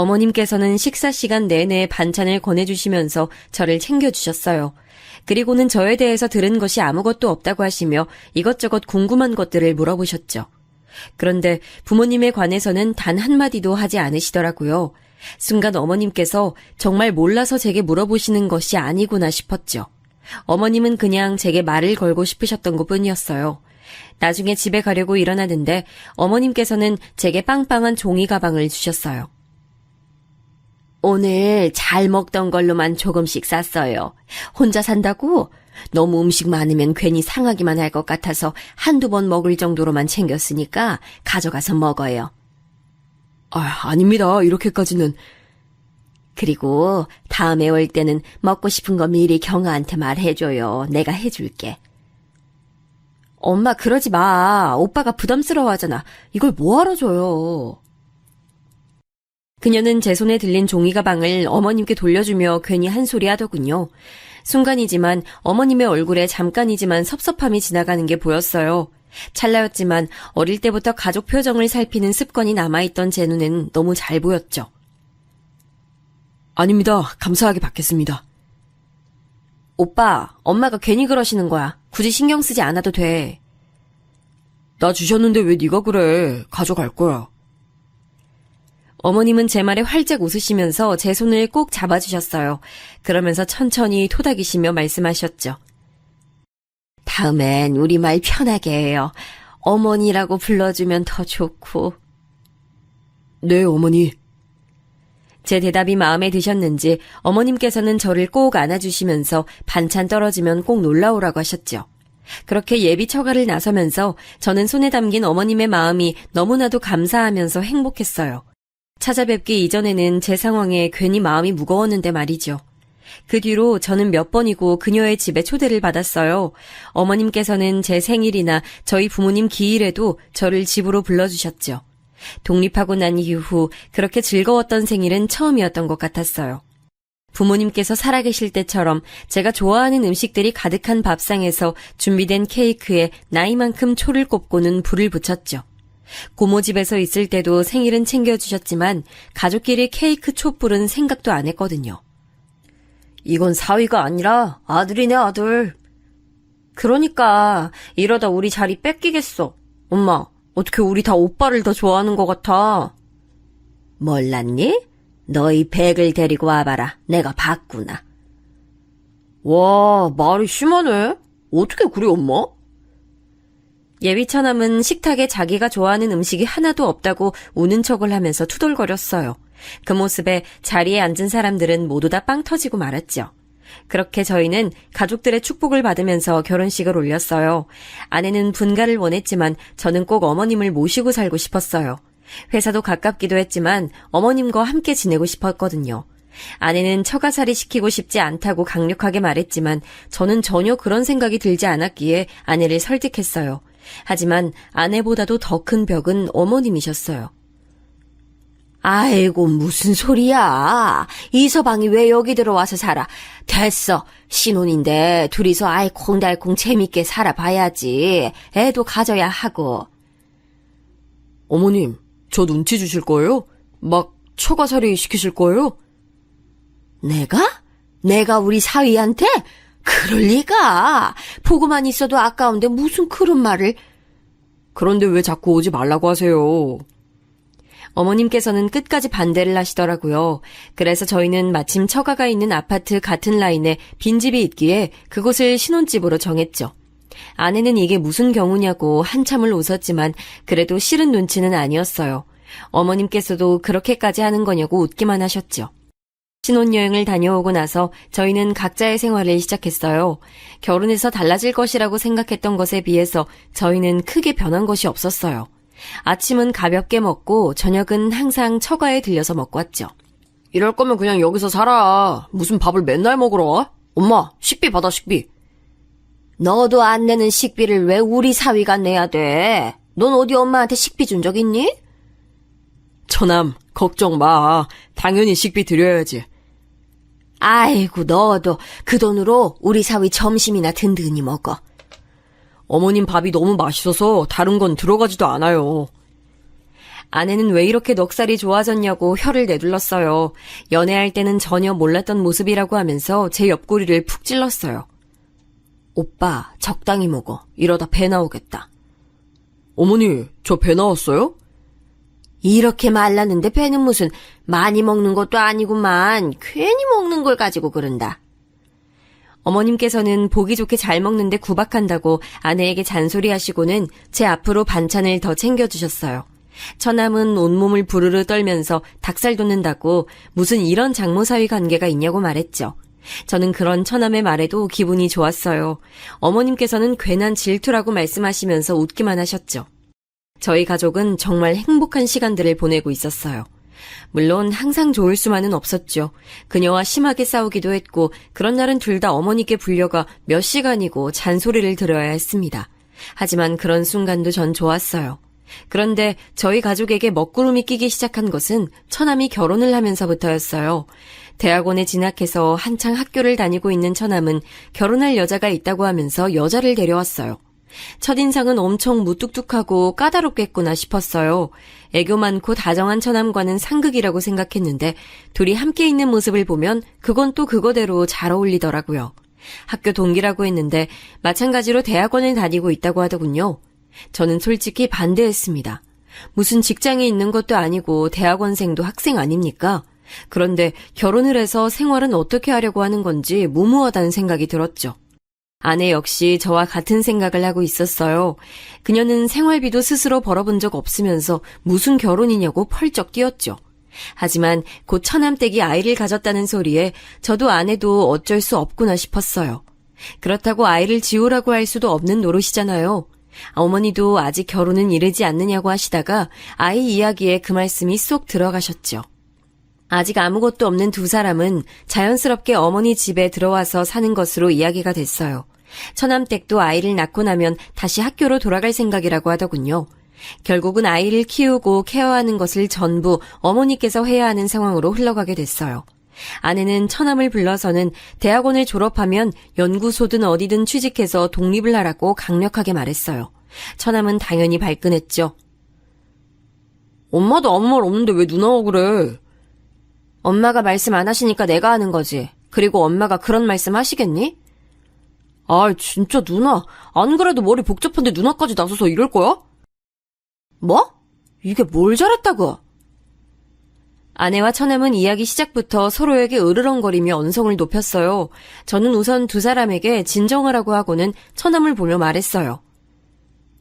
어머님께서는 식사 시간 내내 반찬을 권해주시면서 저를 챙겨주셨어요. 그리고는 저에 대해서 들은 것이 아무것도 없다고 하시며 이것저것 궁금한 것들을 물어보셨죠. 그런데 부모님에 관해서는 단 한마디도 하지 않으시더라고요. 순간 어머님께서 정말 몰라서 제게 물어보시는 것이 아니구나 싶었죠. 어머님은 그냥 제게 말을 걸고 싶으셨던 것뿐이었어요. 나중에 집에 가려고 일어나는데 어머님께서는 제게 빵빵한 종이 가방을 주셨어요. 오늘 잘 먹던 걸로만 조금씩 쌌어요. 혼자 산다고? 너무 음식 많으면 괜히 상하기만 할 것 같아서 한두 번 먹을 정도로만 챙겼으니까 가져가서 먹어요. 아닙니다. 이렇게까지는. 그리고 다음에 올 때는 먹고 싶은 거 미리 경아한테 말해줘요. 내가 해줄게. 엄마 그러지 마. 오빠가 부담스러워하잖아. 이걸 뭐하러 줘요. 그녀는 제 손에 들린 종이 가방을 어머님께 돌려주며 괜히 한 소리 하더군요. 순간이지만 어머님의 얼굴에 잠깐이지만 섭섭함이 지나가는 게 보였어요. 찰나였지만 어릴 때부터 가족 표정을 살피는 습관이 남아있던 제 눈엔 너무 잘 보였죠. 아닙니다. 감사하게 받겠습니다. 오빠, 엄마가 괜히 그러시는 거야. 굳이 신경 쓰지 않아도 돼. 나 주셨는데 왜 네가 그래. 가져갈 거야. 어머님은 제 말에 활짝 웃으시면서 제 손을 꼭 잡아주셨어요. 그러면서 천천히 토닥이시며 말씀하셨죠. 다음엔 우리말 편하게 해요. 어머니라고 불러주면 더 좋고. 네, 어머니. 제 대답이 마음에 드셨는지 어머님께서는 저를 꼭 안아주시면서 반찬 떨어지면 꼭 놀라오라고 하셨죠. 그렇게 예비 처가를 나서면서 저는 손에 담긴 어머님의 마음이 너무나도 감사하면서 행복했어요. 찾아뵙기 이전에는 제 상황에 괜히 마음이 무거웠는데 말이죠. 그 뒤로 저는 몇 번이고 그녀의 집에 초대를 받았어요. 어머님께서는 제 생일이나 저희 부모님 기일에도 저를 집으로 불러주셨죠. 독립하고 난 이후 그렇게 즐거웠던 생일은 처음이었던 것 같았어요. 부모님께서 살아계실 때처럼 제가 좋아하는 음식들이 가득한 밥상에서 준비된 케이크에 나이만큼 초를 꼽고는 불을 붙였죠. 고모 집에서 있을 때도 생일은 챙겨주셨지만 가족끼리 케이크 촛불은 생각도 안 했거든요. 이건 사위가 아니라 아들이네 아들. 그러니까 이러다 우리 자리 뺏기겠어. 엄마, 어떻게 우리 다 오빠를 더 좋아하는 것 같아. 몰랐니? 너희 백을 데리고 와봐라. 내가 봤구나. 와, 말이 심하네. 어떻게 그래, 엄마? 예비처남은 식탁에 자기가 좋아하는 음식이 하나도 없다고 우는 척을 하면서 투덜거렸어요. 그 모습에 자리에 앉은 사람들은 모두 다 빵 터지고 말았죠. 그렇게 저희는 가족들의 축복을 받으면서 결혼식을 올렸어요. 아내는 분가를 원했지만 저는 꼭 어머님을 모시고 살고 싶었어요. 회사도 가깝기도 했지만 어머님과 함께 지내고 싶었거든요. 아내는 처가살이 시키고 싶지 않다고 강력하게 말했지만 저는 전혀 그런 생각이 들지 않았기에 아내를 설득했어요. 하지만 아내보다도 더 큰 벽은 어머님이셨어요. 아이고 무슨 소리야. 이서방이 왜 여기 들어와서 살아. 됐어. 신혼인데 둘이서 알콩달콩 재밌게 살아봐야지. 애도 가져야 하고. 어머님, 저 눈치 주실 거예요? 막 처가살이 시키실 거예요? 내가 우리 사위한테? 그럴 리가. 보고만 있어도 아까운데 무슨 그런 말을. 그런데 왜 자꾸 오지 말라고 하세요? 어머님께서는 끝까지 반대를 하시더라고요. 그래서 저희는 마침 처가가 있는 아파트 같은 라인에 빈집이 있기에 그곳을 신혼집으로 정했죠. 아내는 이게 무슨 경우냐고 한참을 웃었지만 그래도 싫은 눈치는 아니었어요. 어머님께서도 그렇게까지 하는 거냐고 웃기만 하셨죠. 신혼여행을 다녀오고 나서 저희는 각자의 생활을 시작했어요. 결혼해서 달라질 것이라고 생각했던 것에 비해서 저희는 크게 변한 것이 없었어요. 아침은 가볍게 먹고 저녁은 항상 처가에 들려서 먹고 왔죠. 이럴 거면 그냥 여기서 살아. 무슨 밥을 맨날 먹으러 와? 엄마, 식비 받아, 식비. 너도 안 내는 식비를 왜 우리 사위가 내야 돼? 넌 어디 엄마한테 식비 준 적 있니? 처남, 걱정 마. 당연히 식비 드려야지. 아이고 너도 그 돈으로 우리 사위 점심이나 든든히 먹어. 어머님 밥이 너무 맛있어서 다른 건 들어가지도 않아요. 아내는 왜 이렇게 넉살이 좋아졌냐고 혀를 내둘렀어요. 연애할 때는 전혀 몰랐던 모습이라고 하면서 제 옆구리를 푹 찔렀어요. 오빠, 적당히 먹어. 이러다 배 나오겠다. 어머니, 저 배 나왔어요? 이렇게 말랐는데 배는 무슨 많이 먹는 것도 아니구만. 괜히 먹는 걸 가지고 그런다. 어머님께서는 보기 좋게 잘 먹는데 구박한다고 아내에게 잔소리하시고는 제 앞으로 반찬을 더 챙겨주셨어요. 처남은 온몸을 부르르 떨면서 닭살 돋는다고 무슨 이런 장모사위 관계가 있냐고 말했죠. 저는 그런 처남의 말에도 기분이 좋았어요. 어머님께서는 괜한 질투라고 말씀하시면서 웃기만 하셨죠. 저희 가족은 정말 행복한 시간들을 보내고 있었어요. 물론 항상 좋을 수만은 없었죠. 그녀와 심하게 싸우기도 했고 그런 날은 둘 다 어머니께 불려가 몇 시간이고 잔소리를 들어야 했습니다. 하지만 그런 순간도 전 좋았어요. 그런데 저희 가족에게 먹구름이 끼기 시작한 것은 처남이 결혼을 하면서부터였어요. 대학원에 진학해서 한창 학교를 다니고 있는 처남은 결혼할 여자가 있다고 하면서 여자를 데려왔어요. 첫인상은 엄청 무뚝뚝하고 까다롭겠구나 싶었어요. 애교 많고 다정한 처남과는 상극이라고 생각했는데 둘이 함께 있는 모습을 보면 그건 또 그거대로 잘 어울리더라고요. 학교 동기라고 했는데 마찬가지로 대학원을 다니고 있다고 하더군요. 저는 솔직히 반대했습니다. 무슨 직장에 있는 것도 아니고 대학원생도 학생 아닙니까? 그런데 결혼을 해서 생활은 어떻게 하려고 하는 건지 무모하다는 생각이 들었죠. 아내 역시 저와 같은 생각을 하고 있었어요. 그녀는 생활비도 스스로 벌어본 적 없으면서 무슨 결혼이냐고 펄쩍 뛰었죠. 하지만 곧 처남댁이 아이를 가졌다는 소리에 저도 아내도 어쩔 수 없구나 싶었어요. 그렇다고 아이를 지우라고 할 수도 없는 노릇이잖아요. 어머니도 아직 결혼은 이르지 않느냐고 하시다가 아이 이야기에 그 말씀이 쏙 들어가셨죠. 아직 아무것도 없는 두 사람은 자연스럽게 어머니 집에 들어와서 사는 것으로 이야기가 됐어요. 처남댁도 아이를 낳고 나면 다시 학교로 돌아갈 생각이라고 하더군요. 결국은 아이를 키우고 케어하는 것을 전부 어머니께서 해야 하는 상황으로 흘러가게 됐어요. 아내는 처남을 불러서는 대학원을 졸업하면 연구소든 어디든 취직해서 독립을 하라고 강력하게 말했어요. 처남은 당연히 발끈했죠. 엄마도 아무 말 없는데 왜 누나가 그래? 엄마가 말씀 안 하시니까 내가 하는 거지. 그리고 엄마가 그런 말씀 하시겠니? 아, 진짜 누나. 안 그래도 머리 복잡한데 누나까지 나서서 이럴 거야? 뭐? 이게 뭘 잘했다고? 아내와 처남은 이야기 시작부터 서로에게 으르렁거리며 언성을 높였어요. 저는 우선 두 사람에게 진정하라고 하고는 처남을 보며 말했어요.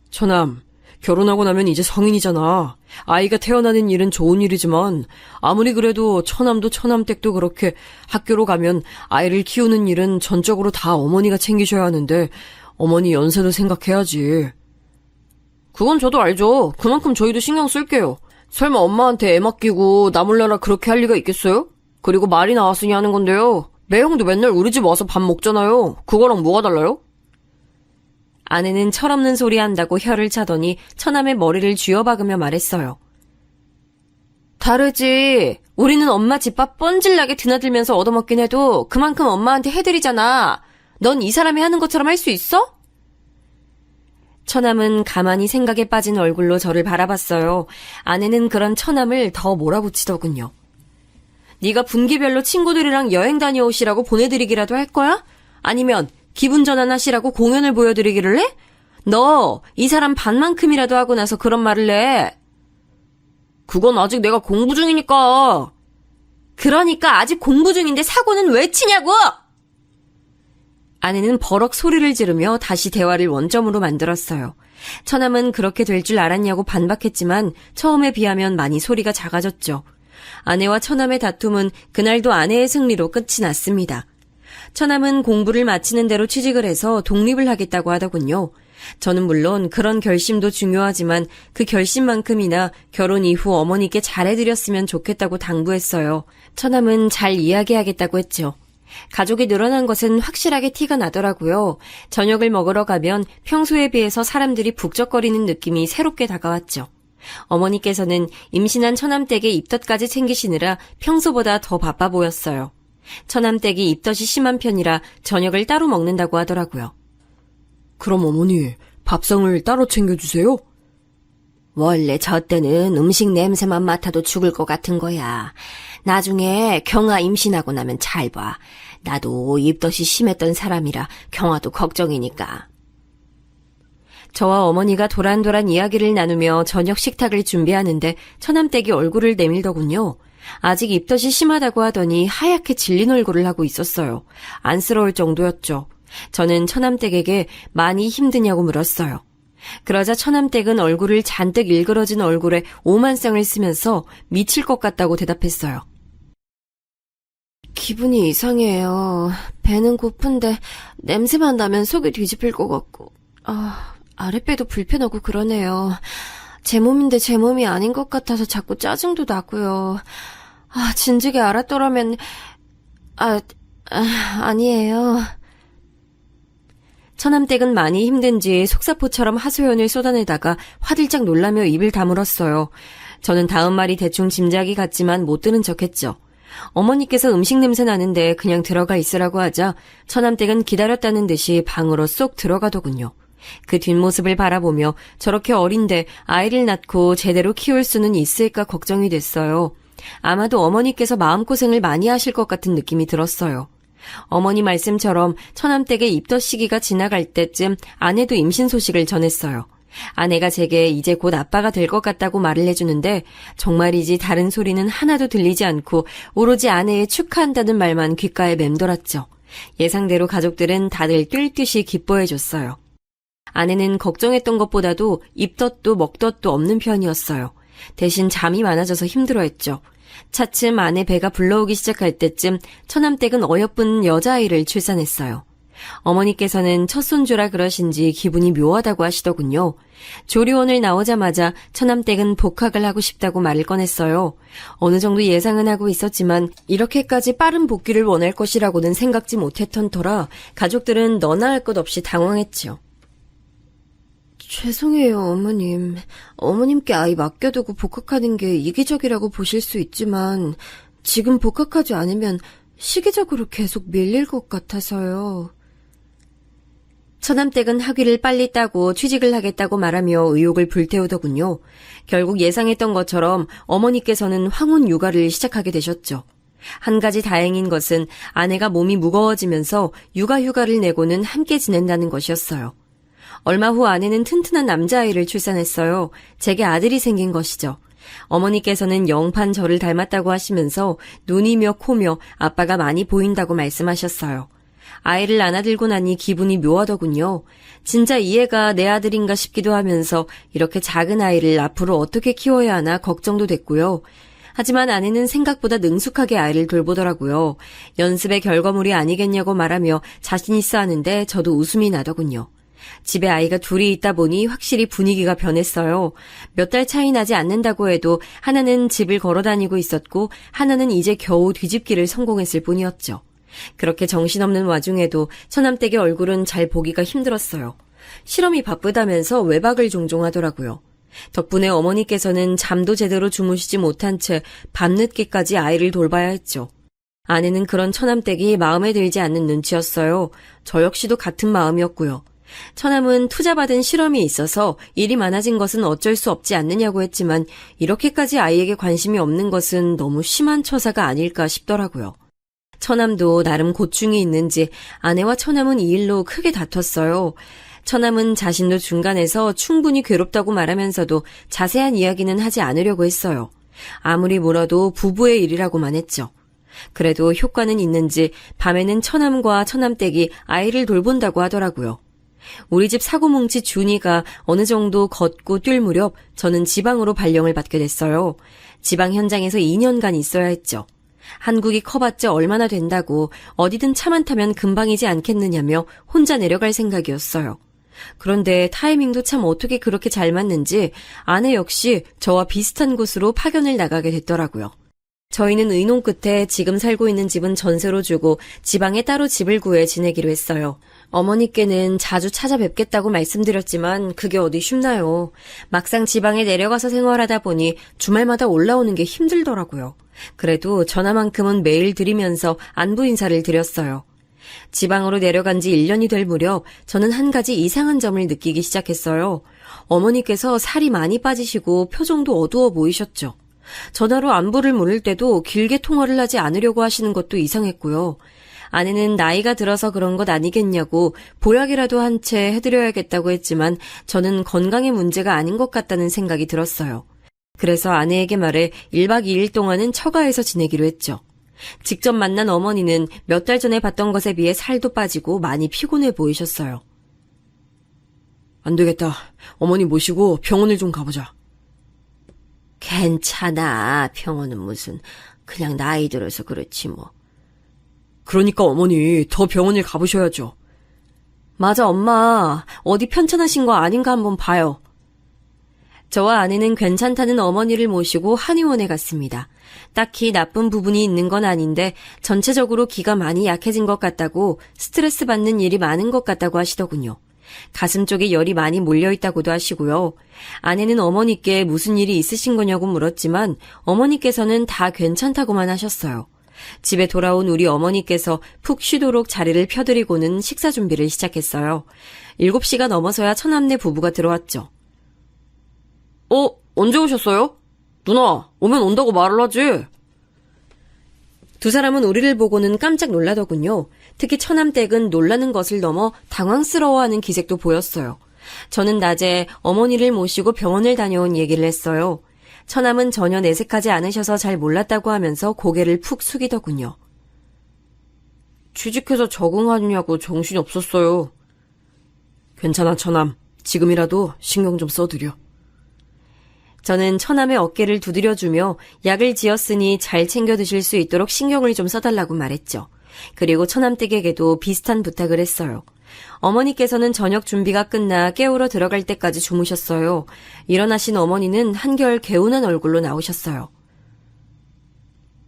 처남, 결혼하고 나면 이제 성인이잖아. 아이가 태어나는 일은 좋은 일이지만 아무리 그래도 처남도 처남댁도 그렇게 학교로 가면 아이를 키우는 일은 전적으로 다 어머니가 챙기셔야 하는데 어머니 연세도 생각해야지. 그건 저도 알죠. 그만큼 저희도 신경 쓸게요. 설마 엄마한테 애 맡기고 나 몰라라 그렇게 할 리가 있겠어요? 그리고 말이 나왔으니 하는 건데요. 매형도 맨날 우리 집 와서 밥 먹잖아요. 그거랑 뭐가 달라요? 아내는 철없는 소리 한다고 혀를 차더니 처남의 머리를 쥐어박으며 말했어요. 다르지. 우리는 엄마 집밥 뻔질나게 드나들면서 얻어먹긴 해도 그만큼 엄마한테 해드리잖아. 넌 이 사람이 하는 것처럼 할 수 있어? 처남은 가만히 생각에 빠진 얼굴로 저를 바라봤어요. 아내는 그런 처남을 더 몰아붙이더군요. 네가 분기별로 친구들이랑 여행 다녀오시라고 보내드리기라도 할 거야? 아니면 기분 전환하시라고 공연을 보여드리기를 해? 너 이 사람 반만큼이라도 하고 나서 그런 말을 해. 그건 아직 내가 공부 중이니까. 그러니까 아직 공부 중인데 사고는 왜 치냐고! 아내는 버럭 소리를 지르며 다시 대화를 원점으로 만들었어요. 처남은 그렇게 될 줄 알았냐고 반박했지만 처음에 비하면 많이 소리가 작아졌죠. 아내와 처남의 다툼은 그날도 아내의 승리로 끝이 났습니다. 처남은 공부를 마치는 대로 취직을 해서 독립을 하겠다고 하더군요. 저는 물론 그런 결심도 중요하지만 그 결심만큼이나 결혼 이후 어머니께 잘해드렸으면 좋겠다고 당부했어요. 처남은 잘 이야기하겠다고 했죠. 가족이 늘어난 것은 확실하게 티가 나더라고요. 저녁을 먹으러 가면 평소에 비해서 사람들이 북적거리는 느낌이 새롭게 다가왔죠. 어머니께서는 임신한 처남댁의 입덧까지 챙기시느라 평소보다 더 바빠 보였어요. 처남댁이 입덧이 심한 편이라 저녁을 따로 먹는다고 하더라고요. 그럼 어머니, 밥상을 따로 챙겨주세요? 원래 저 때는 음식 냄새만 맡아도 죽을 것 같은 거야. 나중에 경아 임신하고 나면 잘 봐. 나도 입덧이 심했던 사람이라 경아도 걱정이니까. 저와 어머니가 도란도란 이야기를 나누며 저녁 식탁을 준비하는데 처남댁이 얼굴을 내밀더군요. 아직 입덧이 심하다고 하더니 하얗게 질린 얼굴을 하고 있었어요. 안쓰러울 정도였죠. 저는 처남댁에게 많이 힘드냐고 물었어요. 그러자 처남댁은 얼굴을 잔뜩 일그러진 얼굴에 오만상을 쓰면서 미칠 것 같다고 대답했어요. 기분이 이상해요. 배는 고픈데 냄새만 나면 속이 뒤집힐 것 같고 아랫배도 불편하고 그러네요. 제 몸인데 제 몸이 아닌 것 같아서 자꾸 짜증도 나고요. 진즉에 알았더라면 아니에요. 처남댁은 많이 힘든지 속사포처럼 하소연을 쏟아내다가 화들짝 놀라며 입을 다물었어요. 저는 다음 말이 대충 짐작이 갔지만 못 들은 척했죠. 어머니께서 음식 냄새 나는데 그냥 들어가 있으라고 하자 처남댁은 기다렸다는 듯이 방으로 쏙 들어가더군요. 그 뒷모습을 바라보며 저렇게 어린데 아이를 낳고 제대로 키울 수는 있을까 걱정이 됐어요. 아마도 어머니께서 마음고생을 많이 하실 것 같은 느낌이 들었어요. 어머니 말씀처럼 처남댁의 입덧 시기가 지나갈 때쯤 아내도 임신 소식을 전했어요. 아내가 제게 이제 곧 아빠가 될 것 같다고 말을 해주는데 정말이지 다른 소리는 하나도 들리지 않고 오로지 아내의 축하한다는 말만 귓가에 맴돌았죠. 예상대로 가족들은 다들 뛸듯이 기뻐해줬어요. 아내는 걱정했던 것보다도 입덧도 먹덧도 없는 편이었어요. 대신 잠이 많아져서 힘들어했죠. 차츰 아내 배가 불러오기 시작할 때쯤 처남댁은 어여쁜 여자아이를 출산했어요. 어머니께서는 첫 손주라 그러신지 기분이 묘하다고 하시더군요. 조리원을 나오자마자 처남댁은 복학을 하고 싶다고 말을 꺼냈어요. 어느 정도 예상은 하고 있었지만 이렇게까지 빠른 복귀를 원할 것이라고는 생각지 못했던 터라 가족들은 너나 할 것 없이 당황했죠. 죄송해요, 어머님. 어머님께 아이 맡겨두고 복학하는 게 이기적이라고 보실 수 있지만 지금 복학하지 않으면 시기적으로 계속 밀릴 것 같아서요. 처남댁은 학위를 빨리 따고 취직을 하겠다고 말하며 의욕을 불태우더군요. 결국 예상했던 것처럼 어머니께서는 황혼 육아를 시작하게 되셨죠. 한 가지 다행인 것은 아내가 몸이 무거워지면서 육아휴가를 내고는 함께 지낸다는 것이었어요. 얼마 후 아내는 튼튼한 남자아이를 출산했어요. 제게 아들이 생긴 것이죠. 어머니께서는 영판 저를 닮았다고 하시면서 눈이며 코며 아빠가 많이 보인다고 말씀하셨어요. 아이를 안아들고 나니 기분이 묘하더군요. 진짜 이 애가 내 아들인가 싶기도 하면서 이렇게 작은 아이를 앞으로 어떻게 키워야 하나 걱정도 됐고요. 하지만 아내는 생각보다 능숙하게 아이를 돌보더라고요. 연습의 결과물이 아니겠냐고 말하며 자신 있어 하는데 저도 웃음이 나더군요. 집에 아이가 둘이 있다 보니 확실히 분위기가 변했어요. 몇 달 차이 나지 않는다고 해도 하나는 집을 걸어 다니고 있었고 하나는 이제 겨우 뒤집기를 성공했을 뿐이었죠. 그렇게 정신없는 와중에도 처남댁의 얼굴은 잘 보기가 힘들었어요. 실험이 바쁘다면서 외박을 종종 하더라고요. 덕분에 어머니께서는 잠도 제대로 주무시지 못한 채 밤늦게까지 아이를 돌봐야 했죠. 아내는 그런 처남댁이 마음에 들지 않는 눈치였어요. 저 역시도 같은 마음이었고요. 처남은 투자받은 실험이 있어서 일이 많아진 것은 어쩔 수 없지 않느냐고 했지만 이렇게까지 아이에게 관심이 없는 것은 너무 심한 처사가 아닐까 싶더라고요. 처남도 나름 고충이 있는지 아내와 처남은 이 일로 크게 다퉜어요. 처남은 자신도 중간에서 충분히 괴롭다고 말하면서도 자세한 이야기는 하지 않으려고 했어요. 아무리 물어도 부부의 일이라고만 했죠. 그래도 효과는 있는지 밤에는 처남과 처남댁이 아이를 돌본다고 하더라고요. 우리 집 사고뭉치 준이가 어느 정도 걷고 뛸 무렵 저는 지방으로 발령을 받게 됐어요. 지방 현장에서 2년간 있어야 했죠. 한국이 커봤자 얼마나 된다고 어디든 차만 타면 금방이지 않겠느냐며 혼자 내려갈 생각이었어요. 그런데 타이밍도 참 어떻게 그렇게 잘 맞는지 아내 역시 저와 비슷한 곳으로 파견을 나가게 됐더라고요. 저희는 의논 끝에 지금 살고 있는 집은 전세로 주고 지방에 따로 집을 구해 지내기로 했어요. 어머니께는 자주 찾아뵙겠다고 말씀드렸지만 그게 어디 쉽나요. 막상 지방에 내려가서 생활하다 보니 주말마다 올라오는 게 힘들더라고요. 그래도 전화만큼은 매일 드리면서 안부 인사를 드렸어요. 지방으로 내려간 지 1년이 될 무렵 저는 한 가지 이상한 점을 느끼기 시작했어요. 어머니께서 살이 많이 빠지시고 표정도 어두워 보이셨죠. 전화로 안부를 물을 때도 길게 통화를 하지 않으려고 하시는 것도 이상했고요. 아내는 나이가 들어서 그런 것 아니겠냐고 보약이라도 한 채 해드려야겠다고 했지만 저는 건강의 문제가 아닌 것 같다는 생각이 들었어요. 그래서 아내에게 말해 1박 2일 동안은 처가에서 지내기로 했죠. 직접 만난 어머니는 몇 달 전에 봤던 것에 비해 살도 빠지고 많이 피곤해 보이셨어요. 안 되겠다. 어머니 모시고 병원을 좀 가보자. 괜찮아. 병원은 무슨. 그냥 나이 들어서 그렇지 뭐. 그러니까 어머니 더 병원을 가보셔야죠. 맞아, 엄마. 어디 편찮으신 거 아닌가 한번 봐요. 저와 아내는 괜찮다는 어머니를 모시고 한의원에 갔습니다. 딱히 나쁜 부분이 있는 건 아닌데 전체적으로 기가 많이 약해진 것 같다고, 스트레스 받는 일이 많은 것 같다고 하시더군요. 가슴 쪽에 열이 많이 몰려있다고도 하시고요. 아내는 어머니께 무슨 일이 있으신 거냐고 물었지만 어머니께서는 다 괜찮다고만 하셨어요. 집에 돌아온 우리 어머니께서 푹 쉬도록 자리를 펴드리고는 식사 준비를 시작했어요. 7시가 넘어서야 처남네 부부가 들어왔죠. 언제 오셨어요? 누나, 오면 온다고 말을 하지. 두 사람은 우리를 보고는 깜짝 놀라더군요. 특히 처남댁은 놀라는 것을 넘어 당황스러워하는 기색도 보였어요. 저는 낮에 어머니를 모시고 병원을 다녀온 얘기를 했어요. 처남은 전혀 내색하지 않으셔서 잘 몰랐다고 하면서 고개를 푹 숙이더군요. 취직해서 적응하느냐고 정신이 없었어요. 괜찮아, 처남. 지금이라도 신경 좀 써드려. 저는 처남의 어깨를 두드려주며 약을 지었으니 잘 챙겨 드실 수 있도록 신경을 좀 써달라고 말했죠. 그리고 처남댁에게도 비슷한 부탁을 했어요. 어머니께서는 저녁 준비가 끝나 깨우러 들어갈 때까지 주무셨어요. 일어나신 어머니는 한결 개운한 얼굴로 나오셨어요.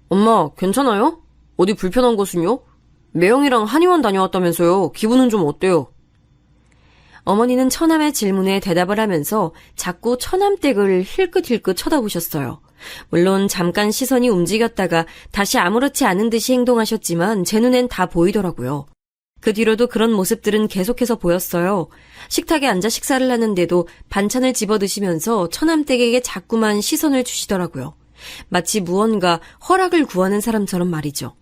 엄마, 괜찮아요? 어디 불편한 곳은요? 매형이랑 한의원 다녀왔다면서요. 기분은 좀 어때요? 어머니는 처남의 질문에 대답을 하면서 자꾸 처남댁을 힐끗힐끗 쳐다보셨어요. 물론 잠깐 시선이 움직였다가 다시 아무렇지 않은 듯이 행동하셨지만 제 눈엔 다 보이더라고요. 그 뒤로도 그런 모습들은 계속해서 보였어요. 식탁에 앉아 식사를 하는데도 반찬을 집어 드시면서 처남댁에게 자꾸만 시선을 주시더라고요. 마치 무언가 허락을 구하는 사람처럼 말이죠.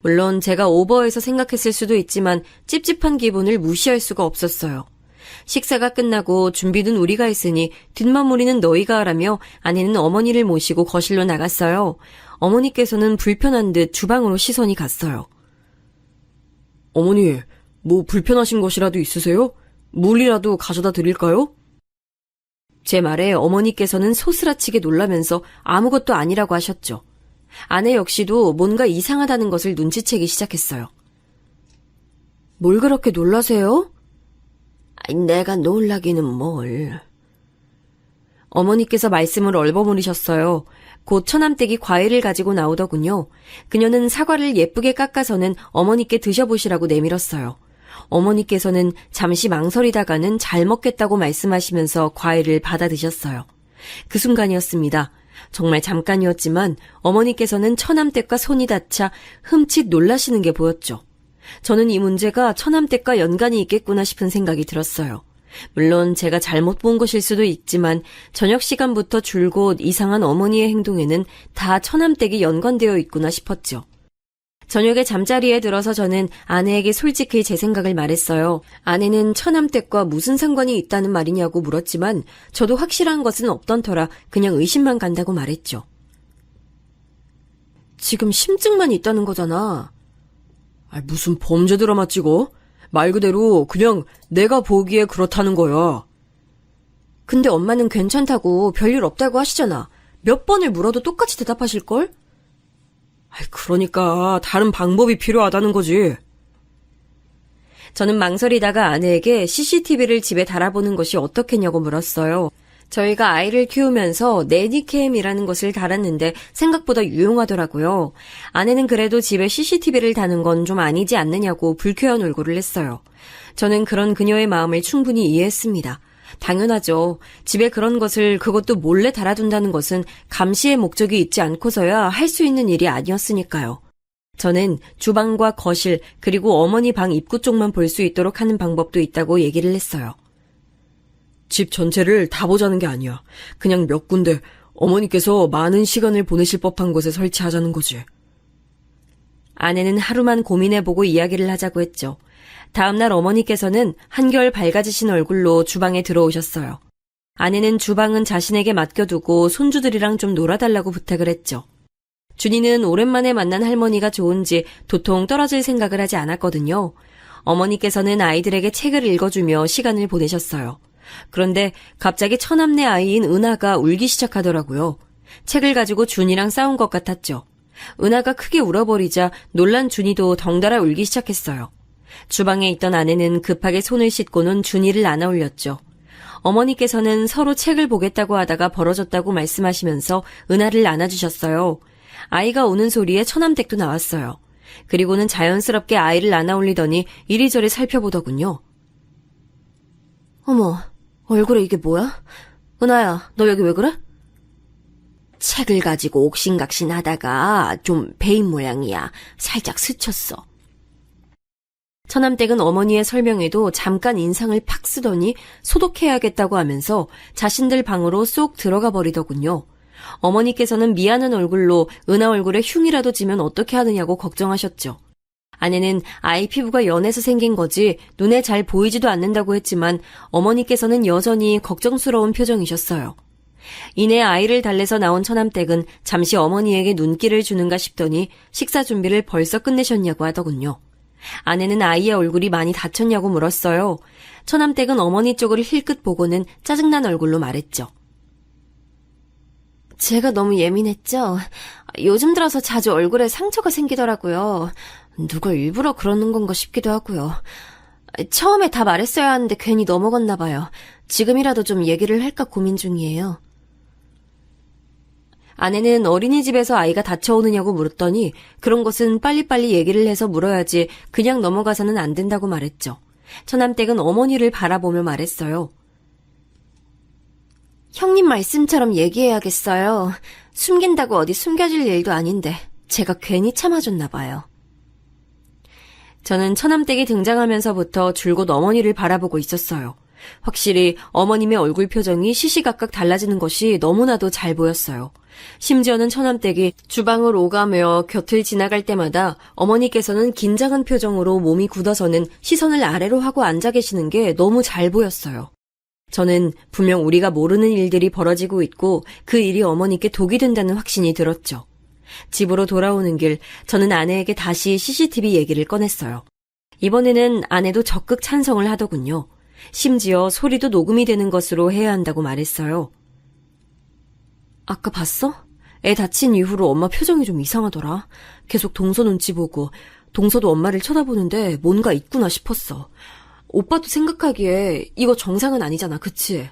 물론 제가 오버해서 생각했을 수도 있지만 찝찝한 기분을 무시할 수가 없었어요. 식사가 끝나고 준비는 우리가 했으니 뒷마무리는 너희가 하라며 아내는 어머니를 모시고 거실로 나갔어요. 어머니께서는 불편한 듯 주방으로 시선이 갔어요. 어머니, 뭐 불편하신 것이라도 있으세요? 물이라도 가져다 드릴까요? 제 말에 어머니께서는 소스라치게 놀라면서 아무것도 아니라고 하셨죠. 아내 역시도 뭔가 이상하다는 것을 눈치채기 시작했어요. 뭘 그렇게 놀라세요? 내가 놀라기는 뭘. 어머니께서 말씀을 얼버무리셨어요. 곧 처남댁이 과일을 가지고 나오더군요. 그녀는 사과를 예쁘게 깎아서는 어머니께 드셔보시라고 내밀었어요. 어머니께서는 잠시 망설이다가는 잘 먹겠다고 말씀하시면서 과일을 받아 드셨어요. 그 순간이었습니다. 정말 잠깐이었지만 어머니께서는 처남댁과 손이 닿자 흠칫 놀라시는 게 보였죠. 저는 이 문제가 처남댁과 연관이 있겠구나 싶은 생각이 들었어요. 물론 제가 잘못 본 것일 수도 있지만 저녁 시간부터 줄곧 이상한 어머니의 행동에는 다 처남댁이 연관되어 있구나 싶었죠. 저녁에 잠자리에 들어서 저는 아내에게 솔직히 제 생각을 말했어요. 아내는 처남댁과 무슨 상관이 있다는 말이냐고 물었지만 저도 확실한 것은 없던 터라 그냥 의심만 간다고 말했죠. 지금 심증만 있다는 거잖아. 무슨 범죄 드라마 찍어? 말 그대로 그냥 내가 보기에 그렇다는 거야. 근데 엄마는 괜찮다고 별일 없다고 하시잖아. 몇 번을 물어도 똑같이 대답하실걸? 그러니까 다른 방법이 필요하다는 거지. 저는 망설이다가 아내에게 CCTV를 집에 달아보는 것이 어떻겠냐고 물었어요. 저희가 아이를 키우면서 내니캠이라는 것을 달았는데 생각보다 유용하더라고요. 아내는 그래도 집에 CCTV를 다는 건 좀 아니지 않느냐고 불쾌한 얼굴을 했어요. 저는 그런 그녀의 마음을 충분히 이해했습니다. 당연하죠. 집에 그런 것을 그것도 몰래 달아둔다는 것은 감시의 목적이 있지 않고서야 할 수 있는 일이 아니었으니까요. 저는 주방과 거실 그리고 어머니 방 입구 쪽만 볼 수 있도록 하는 방법도 있다고 얘기를 했어요. 집 전체를 다 보자는 게 아니야. 그냥 몇 군데 어머니께서 많은 시간을 보내실 법한 곳에 설치하자는 거지. 아내는 하루만 고민해보고 이야기를 하자고 했죠. 다음날 어머니께서는 한결 밝아지신 얼굴로 주방에 들어오셨어요. 아내는 주방은 자신에게 맡겨두고 손주들이랑 좀 놀아달라고 부탁을 했죠. 준이는 오랜만에 만난 할머니가 좋은지 도통 떨어질 생각을 하지 않았거든요. 어머니께서는 아이들에게 책을 읽어주며 시간을 보내셨어요. 그런데 갑자기 처남네 아이인 은하가 울기 시작하더라고요. 책을 가지고 준이랑 싸운 것 같았죠. 은하가 크게 울어버리자 놀란 준이도 덩달아 울기 시작했어요. 주방에 있던 아내는 급하게 손을 씻고는 준이를 안아 올렸죠. 어머니께서는 서로 책을 보겠다고 하다가 벌어졌다고 말씀하시면서 은하를 안아주셨어요. 아이가 우는 소리에 처남댁도 나왔어요. 그리고는 자연스럽게 아이를 안아 올리더니 이리저리 살펴보더군요. 어머, 얼굴에 이게 뭐야? 은하야, 너 여기 왜 그래? 책을 가지고 옥신각신 하다가 좀 베인 모양이야. 살짝 스쳤어. 처남댁은 어머니의 설명에도 잠깐 인상을 팍 쓰더니 소독해야겠다고 하면서 자신들 방으로 쏙 들어가 버리더군요. 어머니께서는 미안한 얼굴로 은하 얼굴에 흉이라도 지면 어떻게 하느냐고 걱정하셨죠. 아내는 아이 피부가 연해서 생긴 거지 눈에 잘 보이지도 않는다고 했지만 어머니께서는 여전히 걱정스러운 표정이셨어요. 이내 아이를 달래서 나온 처남댁은 잠시 어머니에게 눈길을 주는가 싶더니 식사 준비를 벌써 끝내셨냐고 하더군요. 아내는 아이의 얼굴이 많이 다쳤냐고 물었어요. 처남댁은 어머니 쪽을 힐끗 보고는 짜증난 얼굴로 말했죠. 제가 너무 예민했죠? 요즘 들어서 자주 얼굴에 상처가 생기더라고요. 누가 일부러 그러는 건가 싶기도 하고요. 처음에 다 말했어야 하는데 괜히 넘어갔나 봐요. 지금이라도 좀 얘기를 할까 고민 중이에요. 아내는 어린이집에서 아이가 다쳐오느냐고 물었더니 그런 것은 빨리빨리 얘기를 해서 물어야지 그냥 넘어가서는 안 된다고 말했죠. 처남댁은 어머니를 바라보며 말했어요. 형님 말씀처럼 얘기해야겠어요. 숨긴다고 어디 숨겨질 일도 아닌데 제가 괜히 참아줬나 봐요. 저는 처남댁이 등장하면서부터 줄곧 어머니를 바라보고 있었어요. 확실히 어머님의 얼굴 표정이 시시각각 달라지는 것이 너무나도 잘 보였어요. 심지어는 처남댁이 주방을 오가며 곁을 지나갈 때마다 어머니께서는 긴장한 표정으로 몸이 굳어서는 시선을 아래로 하고 앉아 계시는 게 너무 잘 보였어요. 저는 분명 우리가 모르는 일들이 벌어지고 있고 그 일이 어머니께 독이 된다는 확신이 들었죠. 집으로 돌아오는 길 저는 아내에게 다시 CCTV 얘기를 꺼냈어요. 이번에는 아내도 적극 찬성을 하더군요. 심지어 소리도 녹음이 되는 것으로 해야 한다고 말했어요. 아까 봤어? 애 다친 이후로 엄마 표정이 좀 이상하더라. 계속 동서 눈치 보고 동서도 엄마를 쳐다보는데 뭔가 있구나 싶었어. 오빠도 생각하기에 이거 정상은 아니잖아, 그치?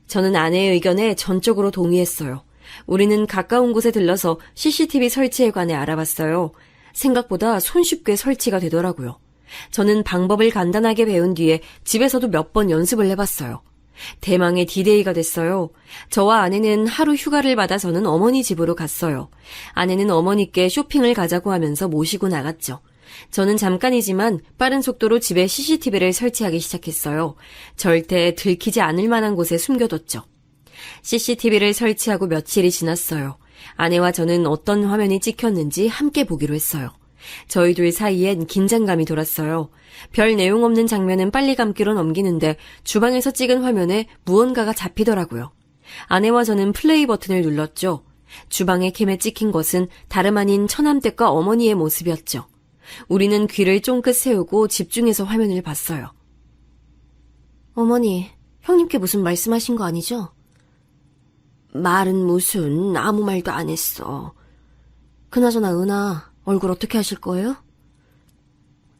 저는 아내의 의견에 전적으로 동의했어요. 우리는 가까운 곳에 들러서 CCTV 설치에 관해 알아봤어요. 생각보다 손쉽게 설치가 되더라고요. 저는 방법을 간단하게 배운 뒤에 집에서도 몇 번 연습을 해봤어요. 대망의 D-Day가 됐어요. 저와 아내는 하루 휴가를 받아서는 어머니 집으로 갔어요. 아내는 어머니께 쇼핑을 가자고 하면서 모시고 나갔죠. 저는 잠깐이지만 빠른 속도로 집에 CCTV를 설치하기 시작했어요. 절대 들키지 않을 만한 곳에 숨겨뒀죠. CCTV를 설치하고 며칠이 지났어요. 아내와 저는 어떤 화면이 찍혔는지 함께 보기로 했어요. 저희 둘 사이엔 긴장감이 돌았어요. 별 내용 없는 장면은 빨리 감기로 넘기는데 주방에서 찍은 화면에 무언가가 잡히더라고요. 아내와 저는 플레이 버튼을 눌렀죠. 주방의 캠에 찍힌 것은 다름 아닌 처남댁과 어머니의 모습이었죠. 우리는 귀를 쫑긋 세우고 집중해서 화면을 봤어요. 어머니, 형님께 무슨 말씀하신 거 아니죠? 말은 무슨 아무 말도 안 했어. 그나저나 은하 얼굴 어떻게 하실 거예요?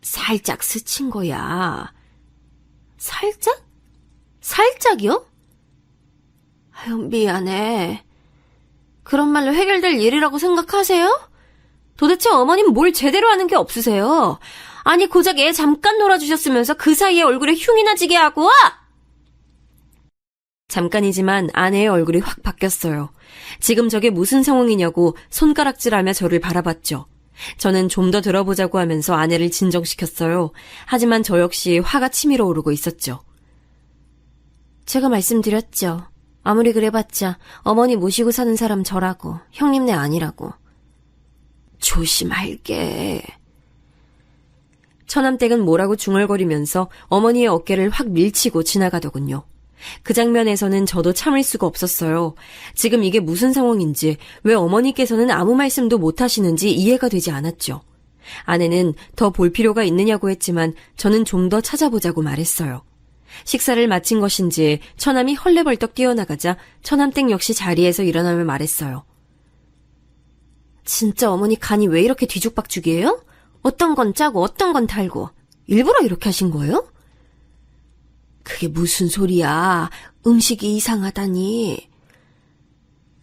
살짝 스친 거야. 살짝? 살짝이요? 아유, 미안해. 그런 말로 해결될 일이라고 생각하세요? 도대체 어머님 뭘 제대로 하는 게 없으세요? 아니 고작 애 잠깐 놀아주셨으면서 그 사이에 얼굴에 흉이나 지게 하고 와! 잠깐이지만 아내의 얼굴이 확 바뀌었어요. 지금 저게 무슨 상황이냐고 손가락질하며 저를 바라봤죠. 저는 좀 더 들어보자고 하면서 아내를 진정시켰어요. 하지만 저 역시 화가 치밀어 오르고 있었죠. 제가 말씀드렸죠. 아무리 그래봤자 어머니 모시고 사는 사람 저라고, 형님네 아니라고. 조심할게. 처남댁은 뭐라고 중얼거리면서 어머니의 어깨를 확 밀치고 지나가더군요. 그 장면에서는 저도 참을 수가 없었어요. 지금 이게 무슨 상황인지, 왜 어머니께서는 아무 말씀도 못 하시는지 이해가 되지 않았죠. 아내는 더 볼 필요가 있느냐고 했지만 저는 좀 더 찾아보자고 말했어요. 식사를 마친 것인지 처남이 헐레벌떡 뛰어나가자 처남댁 역시 자리에서 일어나며 말했어요. 진짜 어머니 간이 왜 이렇게 뒤죽박죽이에요? 어떤 건 짜고 어떤 건 달고 일부러 이렇게 하신 거예요? 그게 무슨 소리야. 음식이 이상하다니.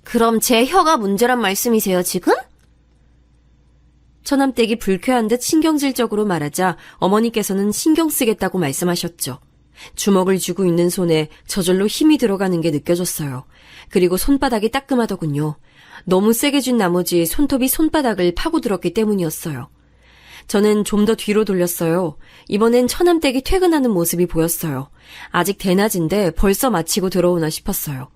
그럼 제 혀가 문제란 말씀이세요, 지금? 처남댁이 불쾌한 듯 신경질적으로 말하자 어머니께서는 신경 쓰겠다고 말씀하셨죠. 주먹을 쥐고 있는 손에 저절로 힘이 들어가는 게 느껴졌어요. 그리고 손바닥이 따끔하더군요. 너무 세게 쥔 나머지 손톱이 손바닥을 파고들었기 때문이었어요. 저는 좀 더 뒤로 돌렸어요. 이번엔 처남댁이 퇴근하는 모습이 보였어요. 아직 대낮인데 벌써 마치고 들어오나 싶었어요.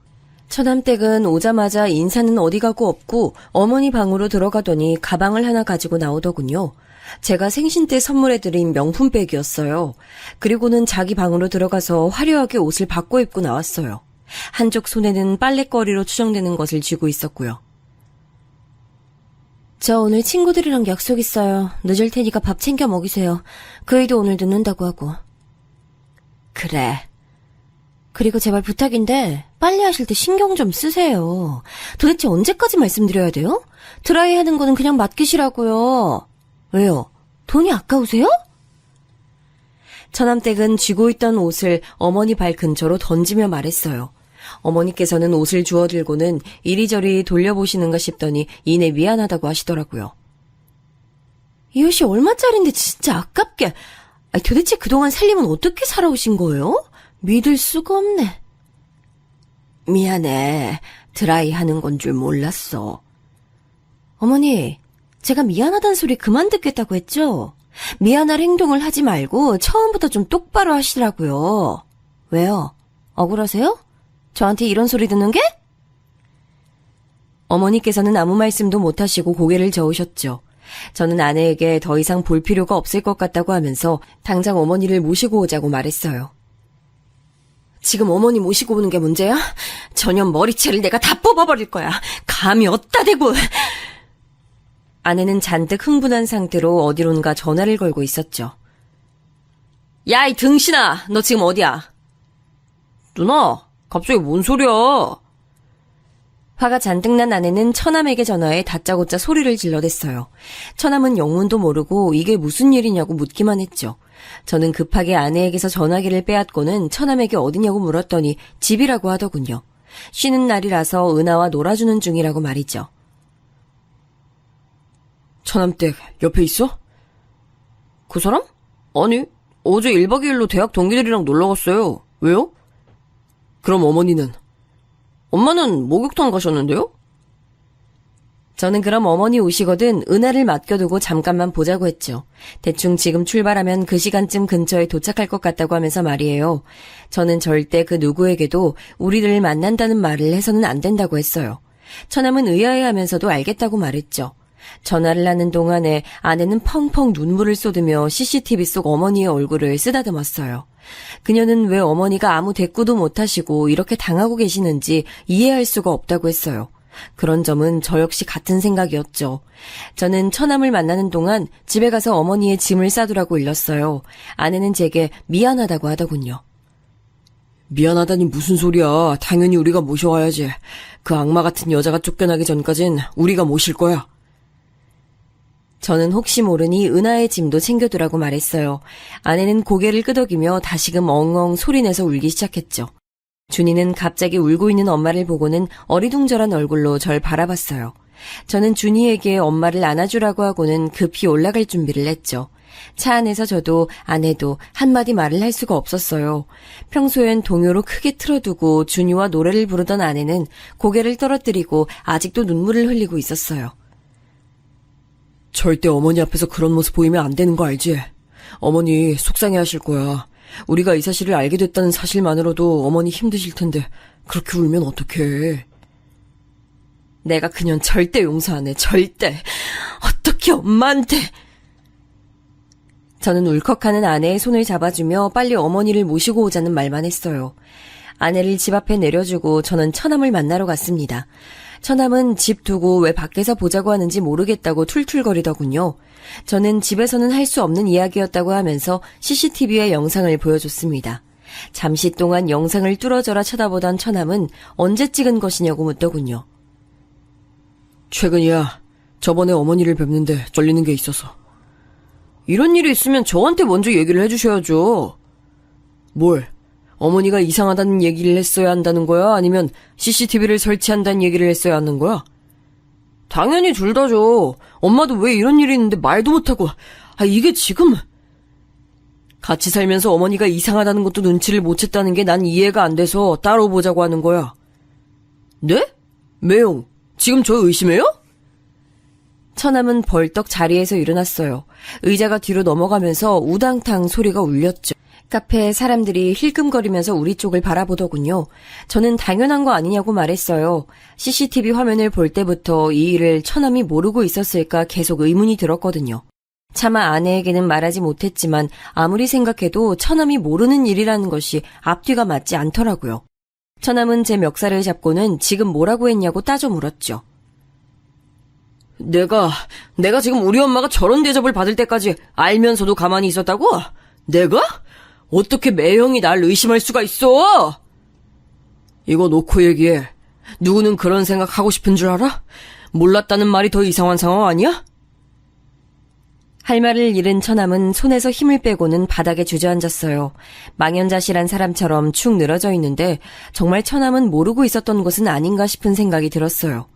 처남댁은 오자마자 인사는 어디 가고 없고 어머니 방으로 들어가더니 가방을 하나 가지고 나오더군요. 제가 생신 때 선물해드린 명품백이었어요. 그리고는 자기 방으로 들어가서 화려하게 옷을 바꿔 입고 나왔어요. 한쪽 손에는 빨랫거리로 추정되는 것을 쥐고 있었고요. 저 오늘 친구들이랑 약속 있어요. 늦을 테니까 밥 챙겨 먹이세요. 그 애도 오늘 늦는다고 하고. 그래. 그리고 제발 부탁인데 빨리 하실 때 신경 좀 쓰세요. 도대체 언제까지 말씀드려야 돼요? 드라이 하는 거는 그냥 맡기시라고요. 왜요? 돈이 아까우세요? 처남댁은 쥐고 있던 옷을 어머니 발 근처로 던지며 말했어요. 어머니께서는 옷을 주워 들고는 이리저리 돌려보시는가 싶더니 이내 미안하다고 하시더라고요. 이 옷이 얼마짜린데 진짜 아깝게. 도대체 그동안 살림은 어떻게 살아오신 거예요? 믿을 수가 없네. 미안해. 드라이 하는 건 줄 몰랐어. 어머니, 제가 미안하다는 소리 그만 듣겠다고 했죠? 미안할 행동을 하지 말고 처음부터 좀 똑바로 하시라고요. 왜요? 억울하세요? 저한테 이런 소리 듣는 게? 어머니께서는 아무 말씀도 못하시고 고개를 저으셨죠. 저는 아내에게 더 이상 볼 필요가 없을 것 같다고 하면서 당장 어머니를 모시고 오자고 말했어요. 지금 어머니 모시고 오는 게 문제야? 전혀 머리채를 내가 다 뽑아버릴 거야. 감이 어디다 대고. 아내는 잔뜩 흥분한 상태로 어디론가 전화를 걸고 있었죠. 야, 이 등신아, 너 지금 어디야? 누나, 갑자기 뭔 소리야? 화가 잔뜩 난 아내는 처남에게 전화해 다짜고짜 소리를 질러댔어요. 처남은 영문도 모르고 이게 무슨 일이냐고 묻기만 했죠. 저는 급하게 아내에게서 전화기를 빼앗고는 처남에게 어디냐고 물었더니 집이라고 하더군요. 쉬는 날이라서 은하와 놀아주는 중이라고 말이죠. 처남댁 옆에 있어? 그 사람? 아니, 어제 1박 2일로 대학 동기들이랑 놀러 갔어요. 왜요? 그럼 어머니는? 엄마는 목욕탕 가셨는데요? 저는 그럼 어머니 오시거든 은하를 맡겨두고 잠깐만 보자고 했죠. 대충 지금 출발하면 그 시간쯤 근처에 도착할 것 같다고 하면서 말이에요. 저는 절대 그 누구에게도 우리를 만난다는 말을 해서는 안 된다고 했어요. 처남은 의아해하면서도 알겠다고 말했죠. 전화를 하는 동안에 아내는 펑펑 눈물을 쏟으며 CCTV 속 어머니의 얼굴을 쓰다듬었어요. 그녀는 왜 어머니가 아무 대꾸도 못하시고 이렇게 당하고 계시는지 이해할 수가 없다고 했어요. 그런 점은 저 역시 같은 생각이었죠. 저는 처남을 만나는 동안 집에 가서 어머니의 짐을 싸두라고 일렀어요. 아내는 제게 미안하다고 하더군요. 미안하다니 무슨 소리야. 당연히 우리가 모셔와야지. 그 악마 같은 여자가 쫓겨나기 전까진 우리가 모실 거야. 저는 혹시 모르니 은하의 짐도 챙겨두라고 말했어요. 아내는 고개를 끄덕이며 다시금 엉엉 소리내서 울기 시작했죠. 준이는 갑자기 울고 있는 엄마를 보고는 어리둥절한 얼굴로 절 바라봤어요. 저는 준이에게 엄마를 안아주라고 하고는 급히 올라갈 준비를 했죠. 차 안에서 저도 아내도 한마디 말을 할 수가 없었어요. 평소엔 동요로 크게 틀어두고 준이와 노래를 부르던 아내는 고개를 떨어뜨리고 아직도 눈물을 흘리고 있었어요. 절대 어머니 앞에서 그런 모습 보이면 안 되는 거 알지? 어머니 속상해 하실 거야. 우리가 이 사실을 알게 됐다는 사실만으로도 어머니 힘드실 텐데 그렇게 울면 어떡해. 내가 그년 절대 용서 안 해. 절대. 어떻게 엄마한테. 저는 울컥하는 아내의 손을 잡아주며 빨리 어머니를 모시고 오자는 말만 했어요. 아내를 집 앞에 내려주고 저는 처남을 만나러 갔습니다. 처남은 집 두고 왜 밖에서 보자고 하는지 모르겠다고 툴툴거리더군요. 저는 집에서는 할 수 없는 이야기였다고 하면서 CCTV의 영상을 보여줬습니다. 잠시 동안 영상을 뚫어져라 쳐다보던 처남은 언제 찍은 것이냐고 묻더군요. 최근이야. 저번에 어머니를 뵙는데 쫄리는 게 있어서. 이런 일이 있으면 저한테 먼저 얘기를 해주셔야죠. 뭘? 어머니가 이상하다는 얘기를 했어야 한다는 거야? 아니면 CCTV를 설치한다는 얘기를 했어야 하는 거야? 당연히 둘 다죠. 엄마도 왜 이런 일이 있는데 말도 못하고. 이게 지금. 같이 살면서 어머니가 이상하다는 것도 눈치를 못 챘다는 게 난 이해가 안 돼서 따로 보자고 하는 거야. 네? 매용, 지금 저 의심해요? 처남은 벌떡 자리에서 일어났어요. 의자가 뒤로 넘어가면서 우당탕 소리가 울렸죠. 카페에 사람들이 힐끔거리면서 우리 쪽을 바라보더군요. 저는 당연한 거 아니냐고 말했어요. CCTV 화면을 볼 때부터 이 일을 처남이 모르고 있었을까 계속 의문이 들었거든요. 차마 아내에게는 말하지 못했지만 아무리 생각해도 처남이 모르는 일이라는 것이 앞뒤가 맞지 않더라고요. 처남은 제 멱살을 잡고는 지금 뭐라고 했냐고 따져 물었죠. 내가 지금 우리 엄마가 저런 대접을 받을 때까지 알면서도 가만히 있었다고? 내가? 어떻게 매형이 날 의심할 수가 있어? 이거 놓고 얘기해. 누구는 그런 생각 하고 싶은 줄 알아? 몰랐다는 말이 더 이상한 상황 아니야? 할 말을 잃은 처남은 손에서 힘을 빼고는 바닥에 주저앉았어요. 망연자실한 사람처럼 축 늘어져 있는데 정말 처남은 모르고 있었던 것은 아닌가 싶은 생각이 들었어요.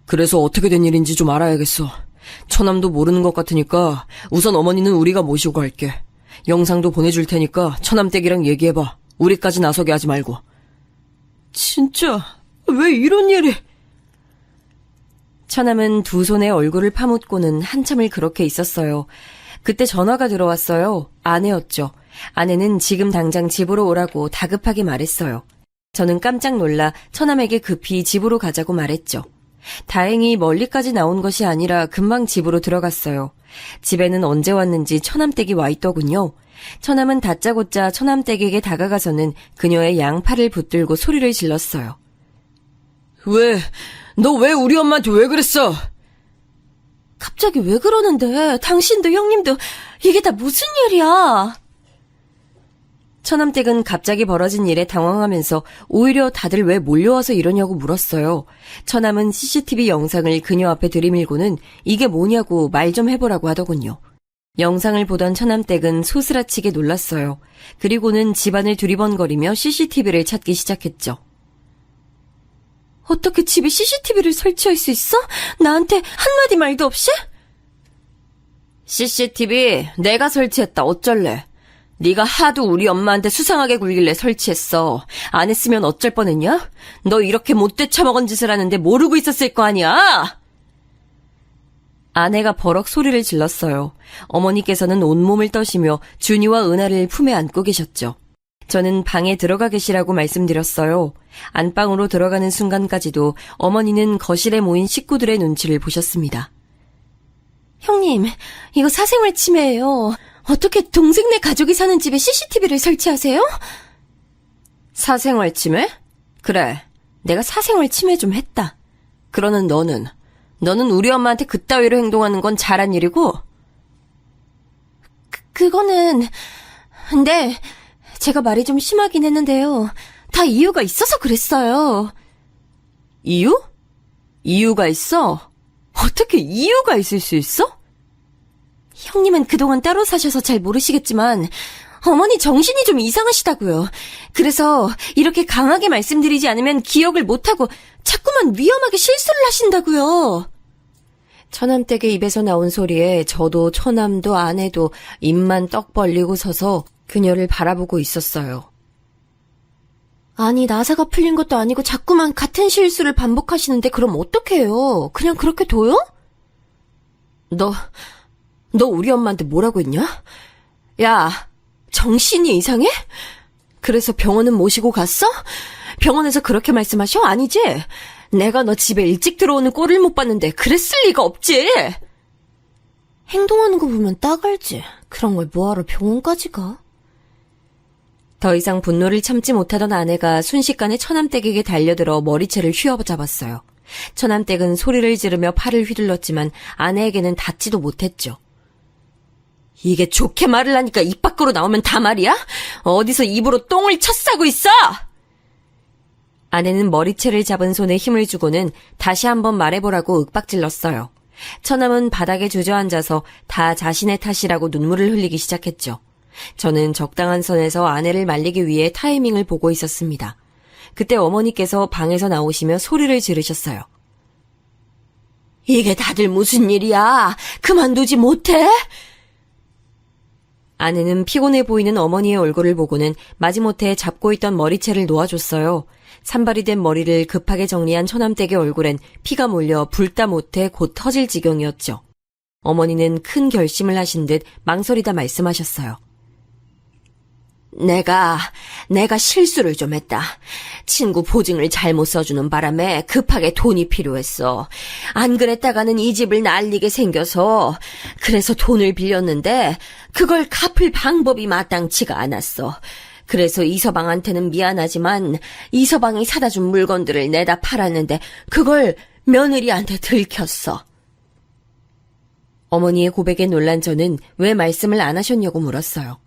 그래서 어떻게 된 일인지 좀 알아야겠어. 처남도 모르는 것 같으니까 우선 어머니는 우리가 모시고 갈게. 영상도 보내줄 테니까 처남댁이랑 얘기해봐. 우리까지 나서게 하지 말고. 진짜 왜 이런 일이... 처남은 두 손에 얼굴을 파묻고는 한참을 그렇게 있었어요. 그때 전화가 들어왔어요. 아내였죠. 아내는 지금 당장 집으로 오라고 다급하게 말했어요. 저는 깜짝 놀라 처남에게 급히 집으로 가자고 말했죠. 다행히 멀리까지 나온 것이 아니라 금방 집으로 들어갔어요. 집에는 언제 왔는지 처남댁이 와 있더군요. 처남은 다짜고짜 처남댁에게 다가가서는 그녀의 양팔을 붙들고 소리를 질렀어요. 너 왜 우리 엄마한테 왜 그랬어? 갑자기 왜 그러는데? 당신도 형님도 이게 다 무슨 일이야? 처남댁은 갑자기 벌어진 일에 당황하면서 오히려 다들 왜 몰려와서 이러냐고 물었어요. 처남은 CCTV 영상을 그녀 앞에 들이밀고는 이게 뭐냐고 말 좀 해보라고 하더군요. 영상을 보던 처남댁은 소스라치게 놀랐어요. 그리고는 집안을 두리번거리며 CCTV를 찾기 시작했죠. 어떻게 집에 CCTV를 설치할 수 있어? 나한테 한마디 말도 없이? CCTV 내가 설치했다. 어쩔래? 네가 하도 우리 엄마한테 수상하게 굴길래 설치했어. 안 했으면 어쩔 뻔했냐? 너 이렇게 못돼 처먹은 짓을 하는데 모르고 있었을 거 아니야? 아내가 버럭 소리를 질렀어요. 어머니께서는 온몸을 떠시며 준이와 은하를 품에 안고 계셨죠. 저는 방에 들어가 계시라고 말씀드렸어요. 안방으로 들어가는 순간까지도 어머니는 거실에 모인 식구들의 눈치를 보셨습니다. 형님, 이거 사생활 침해예요. 어떻게 동생네 가족이 사는 집에 CCTV를 설치하세요? 사생활 침해? 그래, 내가 사생활 침해 좀 했다. 그러는 너는 우리 엄마한테 그따위로 행동하는 건 잘한 일이고? 그거는... 근데 제가 말이 좀 심하긴 했는데요. 다 이유가 있어서 그랬어요. 이유? 이유가 있어? 어떻게 이유가 있을 수 있어? 형님은 그동안 따로 사셔서 잘 모르시겠지만 어머니 정신이 좀 이상하시다고요. 그래서 이렇게 강하게 말씀드리지 않으면 기억을 못하고 자꾸만 위험하게 실수를 하신다고요. 처남댁의 입에서 나온 소리에 저도 처남도 아내도 입만 떡 벌리고 서서 그녀를 바라보고 있었어요. 아니, 나사가 풀린 것도 아니고 자꾸만 같은 실수를 반복하시는데 그럼 어떡해요? 그냥 그렇게 둬요? 너 우리 엄마한테 뭐라고 했냐? 야, 정신이 이상해? 그래서 병원은 모시고 갔어? 병원에서 그렇게 말씀하셔? 아니지? 내가 너 집에 일찍 들어오는 꼴을 못 봤는데 그랬을 리가 없지. 행동하는 거 보면 딱 알지. 그런 걸 뭐하러 병원까지 가? 더 이상 분노를 참지 못하던 아내가 순식간에 처남댁에게 달려들어 머리채를 휘어잡았어요. 처남댁은 소리를 지르며 팔을 휘둘렀지만 아내에게는 닿지도 못했죠. 이게 좋게 말을 하니까 입 밖으로 나오면 다 말이야? 어디서 입으로 똥을 쳐싸고 있어? 아내는 머리채를 잡은 손에 힘을 주고는 다시 한번 말해보라고 윽박질렀어요. 처남은 바닥에 주저앉아서 다 자신의 탓이라고 눈물을 흘리기 시작했죠. 저는 적당한 선에서 아내를 말리기 위해 타이밍을 보고 있었습니다. 그때 어머니께서 방에서 나오시며 소리를 지르셨어요. 이게 다들 무슨 일이야? 그만두지 못해? 아내는 피곤해 보이는 어머니의 얼굴을 보고는 마지못해 잡고 있던 머리채를 놓아줬어요. 산발이 된 머리를 급하게 정리한 처남댁의 얼굴엔 피가 몰려 불다 못해 곧 터질 지경이었죠. 어머니는 큰 결심을 하신 듯 망설이다 말씀하셨어요. 내가 실수를 좀 했다. 친구 보증을 잘못 써주는 바람에 급하게 돈이 필요했어. 안 그랬다가는 이 집을 날리게 생겨서 그래서 돈을 빌렸는데 그걸 갚을 방법이 마땅치가 않았어. 그래서 이서방한테는 미안하지만 이서방이 사다 준 물건들을 내다 팔았는데 그걸 며느리한테 들켰어. 어머니의 고백에 놀란 저는 왜 말씀을 안 하셨냐고 물었어요.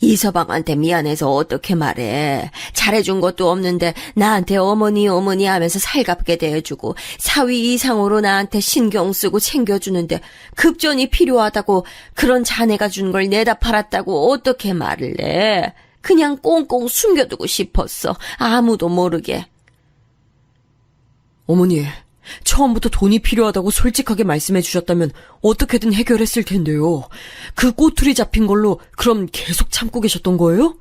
이서방한테 미안해서 어떻게 말해. 잘해준 것도 없는데 나한테 어머니 하면서 살갑게 대해주고 사위 이상으로 나한테 신경 쓰고 챙겨주는데 급전이 필요하다고 그런 자네가 준 걸 내다 팔았다고 어떻게 말을 해. 그냥 꽁꽁 숨겨두고 싶었어. 아무도 모르게. 어머니, 처음부터 돈이 필요하다고 솔직하게 말씀해 주셨다면 어떻게든 해결했을 텐데요. 그 꼬투리 잡힌 걸로 그럼 계속 참고 계셨던 거예요?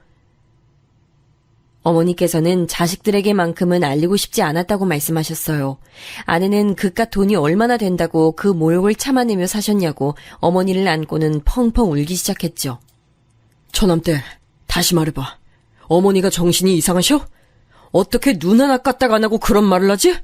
어머니께서는 자식들에게만큼은 알리고 싶지 않았다고 말씀하셨어요. 아내는 그깟 돈이 얼마나 된다고 그 모욕을 참아내며 사셨냐고 어머니를 안고는 펑펑 울기 시작했죠. 처남댁, 다시 말해봐. 어머니가 정신이 이상하셔? 어떻게 눈 하나 까딱 안 하고 그런 말을 하지?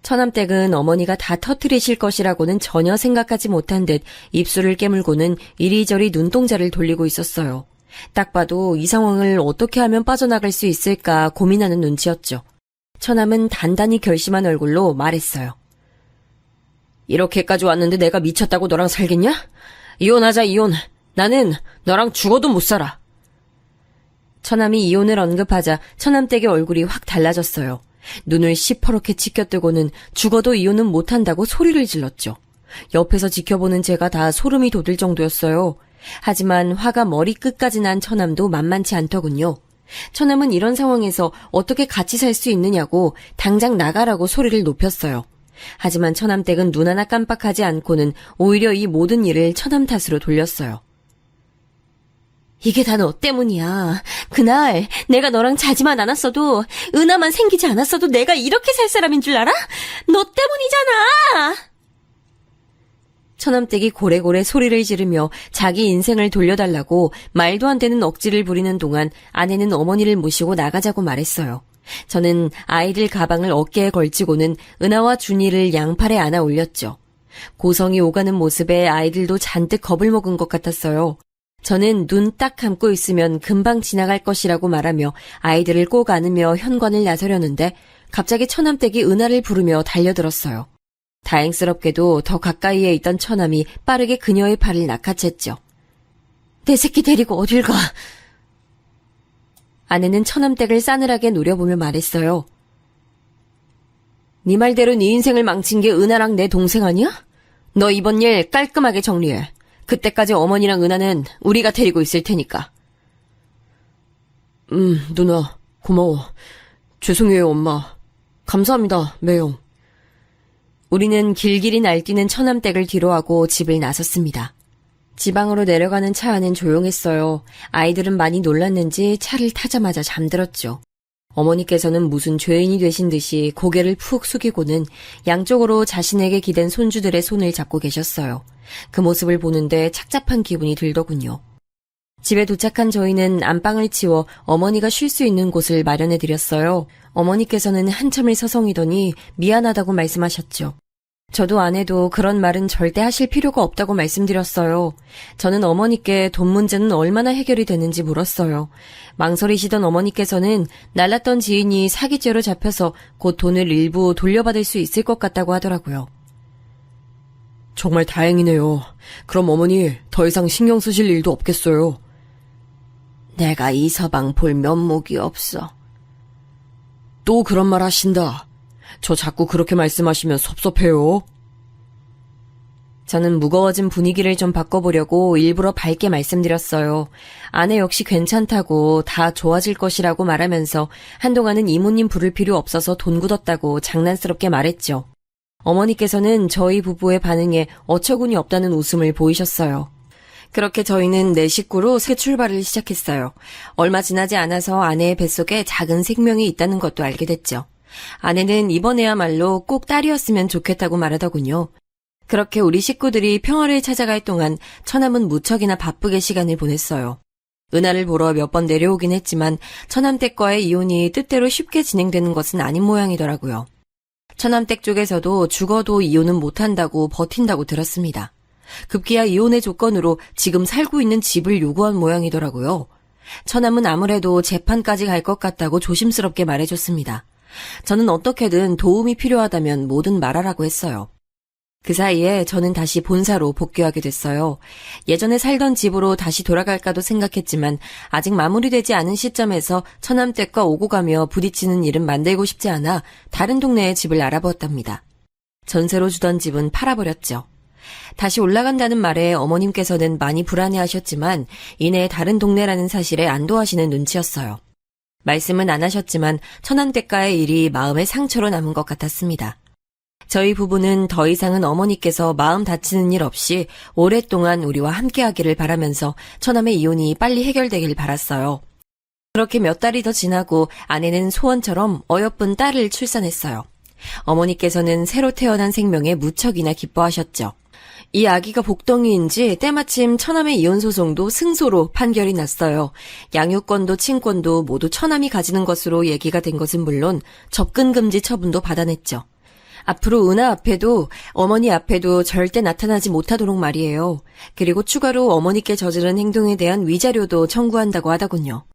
처남댁은 어머니가 다 터뜨리실 것이라고는 전혀 생각하지 못한 듯 입술을 깨물고는 이리저리 눈동자를 돌리고 있었어요. 딱 봐도 이 상황을 어떻게 하면 빠져나갈 수 있을까 고민하는 눈치였죠. 처남은 단단히 결심한 얼굴로 말했어요. 이렇게까지 왔는데 내가 미쳤다고 너랑 살겠냐? 이혼하자, 이혼. 나는 너랑 죽어도 못 살아. 처남이 이혼을 언급하자 처남댁의 얼굴이 확 달라졌어요. 눈을 시퍼렇게 치켜뜨고는 죽어도 이혼은 못한다고 소리를 질렀죠. 옆에서 지켜보는 제가 다 소름이 돋을 정도였어요. 하지만 화가 머리끝까지 난 처남도 만만치 않더군요. 처남은 이런 상황에서 어떻게 같이 살 수 있느냐고 당장 나가라고 소리를 높였어요. 하지만 처남댁은 눈 하나 깜빡하지 않고는 오히려 이 모든 일을 처남 탓으로 돌렸어요. 이게 다 너 때문이야. 그날 내가 너랑 자지만 않았어도 은하만 생기지 않았어도 내가 이렇게 살 사람인 줄 알아? 너 때문이잖아. 처남댁이 고래고래 소리를 지르며 자기 인생을 돌려달라고 말도 안 되는 억지를 부리는 동안 아내는 어머니를 모시고 나가자고 말했어요. 저는 아이들 가방을 어깨에 걸치고는 은하와 준이를 양팔에 안아 올렸죠. 고성이 오가는 모습에 아이들도 잔뜩 겁을 먹은 것 같았어요. 저는 눈 딱 감고 있으면 금방 지나갈 것이라고 말하며 아이들을 꼭 안으며 현관을 나서려는데 갑자기 처남댁이 은하를 부르며 달려들었어요. 다행스럽게도 더 가까이에 있던 처남이 빠르게 그녀의 팔을 낚아챘죠. 내 새끼 데리고 어딜 가? 아내는 처남댁을 싸늘하게 노려보며 말했어요. 네 말대로 네 인생을 망친 게 은하랑 내 동생 아니야? 너 이번 일 깔끔하게 정리해. 그때까지 어머니랑 은하는 우리가 데리고 있을 테니까. 누나, 고마워. 죄송해요, 엄마. 감사합니다, 매형. 우리는 길길이 날뛰는 처남댁을 뒤로하고 집을 나섰습니다. 지방으로 내려가는 차 안은 조용했어요. 아이들은 많이 놀랐는지 차를 타자마자 잠들었죠. 어머니께서는 무슨 죄인이 되신 듯이 고개를 푹 숙이고는 양쪽으로 자신에게 기댄 손주들의 손을 잡고 계셨어요. 그 모습을 보는데 착잡한 기분이 들더군요. 집에 도착한 저희는 안방을 치워 어머니가 쉴 수 있는 곳을 마련해드렸어요. 어머니께서는 한참을 서성이더니 미안하다고 말씀하셨죠. 저도 아내도 그런 말은 절대 하실 필요가 없다고 말씀드렸어요. 저는 어머니께 돈 문제는 얼마나 해결이 되는지 물었어요. 망설이시던 어머니께서는 날랐던 지인이 사기죄로 잡혀서 곧 돈을 일부 돌려받을 수 있을 것 같다고 하더라고요. 정말 다행이네요. 그럼 어머니 더 이상 신경 쓰실 일도 없겠어요. 내가 이 서방 볼 면목이 없어. 또 그런 말 하신다. 저 자꾸 그렇게 말씀하시면 섭섭해요. 저는 무거워진 분위기를 좀 바꿔보려고 일부러 밝게 말씀드렸어요. 아내 역시 괜찮다고 다 좋아질 것이라고 말하면서 한동안은 이모님 부를 필요 없어서 돈 굳었다고 장난스럽게 말했죠. 어머니께서는 저희 부부의 반응에 어처구니 없다는 웃음을 보이셨어요. 그렇게 저희는 네 식구로 새 출발을 시작했어요. 얼마 지나지 않아서 아내의 뱃속에 작은 생명이 있다는 것도 알게 됐죠. 아내는 이번에야말로 꼭 딸이었으면 좋겠다고 말하더군요. 그렇게 우리 식구들이 평화를 찾아갈 동안 처남은 무척이나 바쁘게 시간을 보냈어요. 은하를 보러 몇 번 내려오긴 했지만 처남댁과의 이혼이 뜻대로 쉽게 진행되는 것은 아닌 모양이더라고요. 처남댁 쪽에서도 죽어도 이혼은 못한다고 버틴다고 들었습니다. 급기야 이혼의 조건으로 지금 살고 있는 집을 요구한 모양이더라고요. 처남은 아무래도 재판까지 갈 것 같다고 조심스럽게 말해줬습니다. 저는 어떻게든 도움이 필요하다면 뭐든 말하라고 했어요. 그 사이에 저는 다시 본사로 복귀하게 됐어요. 예전에 살던 집으로 다시 돌아갈까도 생각했지만 아직 마무리되지 않은 시점에서 처남댁과 오고 가며 부딪히는 일은 만들고 싶지 않아 다른 동네에 집을 알아보았답니다. 전세로 주던 집은 팔아버렸죠. 다시 올라간다는 말에 어머님께서는 많이 불안해하셨지만 이내 다른 동네라는 사실에 안도하시는 눈치였어요. 말씀은 안 하셨지만 처남댁과의 일이 마음의 상처로 남은 것 같았습니다. 저희 부부는 더 이상은 어머니께서 마음 다치는 일 없이 오랫동안 우리와 함께하기를 바라면서 처남의 이혼이 빨리 해결되길 바랐어요. 그렇게 몇 달이 더 지나고 아내는 소원처럼 어여쁜 딸을 출산했어요. 어머니께서는 새로 태어난 생명에 무척이나 기뻐하셨죠. 이 아기가 복덩이인지 때마침 처남의 이혼 소송도 승소로 판결이 났어요. 양육권도 친권도 모두 처남이 가지는 것으로 얘기가 된 것은 물론 접근 금지 처분도 받아냈죠. 앞으로 은하 앞에도 어머니 앞에도 절대 나타나지 못하도록 말이에요. 그리고 추가로 어머니께 저지른 행동에 대한 위자료도 청구한다고 하더군요.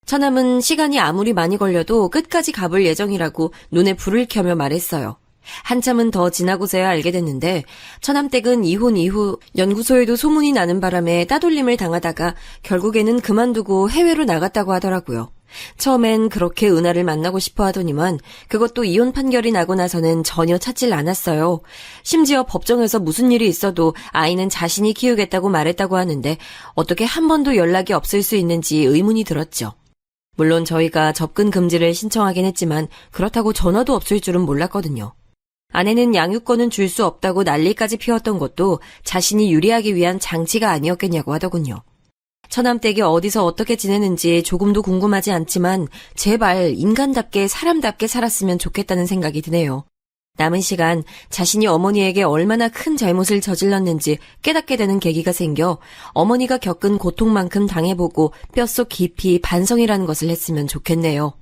처남은 시간이 아무리 많이 걸려도 끝까지 가볼 예정이라고 눈에 불을 켜며 말했어요. 한참은 더 지나고서야 알게 됐는데 처남댁은 이혼 이후 연구소에도 소문이 나는 바람에 따돌림을 당하다가 결국에는 그만두고 해외로 나갔다고 하더라고요. 처음엔 그렇게 은하를 만나고 싶어 하더니만 그것도 이혼 판결이 나고 나서는 전혀 찾질 않았어요. 심지어 법정에서 무슨 일이 있어도 아이는 자신이 키우겠다고 말했다고 하는데 어떻게 한 번도 연락이 없을 수 있는지 의문이 들었죠. 물론 저희가 접근 금지를 신청하긴 했지만 그렇다고 전화도 없을 줄은 몰랐거든요. 아내는 양육권은 줄 수 없다고 난리까지 피웠던 것도 자신이 유리하기 위한 장치가 아니었겠냐고 하더군요. 처남댁이 어디서 어떻게 지내는지 조금도 궁금하지 않지만 제발 인간답게 사람답게 살았으면 좋겠다는 생각이 드네요. 남은 시간 자신이 어머니에게 얼마나 큰 잘못을 저질렀는지 깨닫게 되는 계기가 생겨 어머니가 겪은 고통만큼 당해보고 뼛속 깊이 반성이라는 것을 했으면 좋겠네요.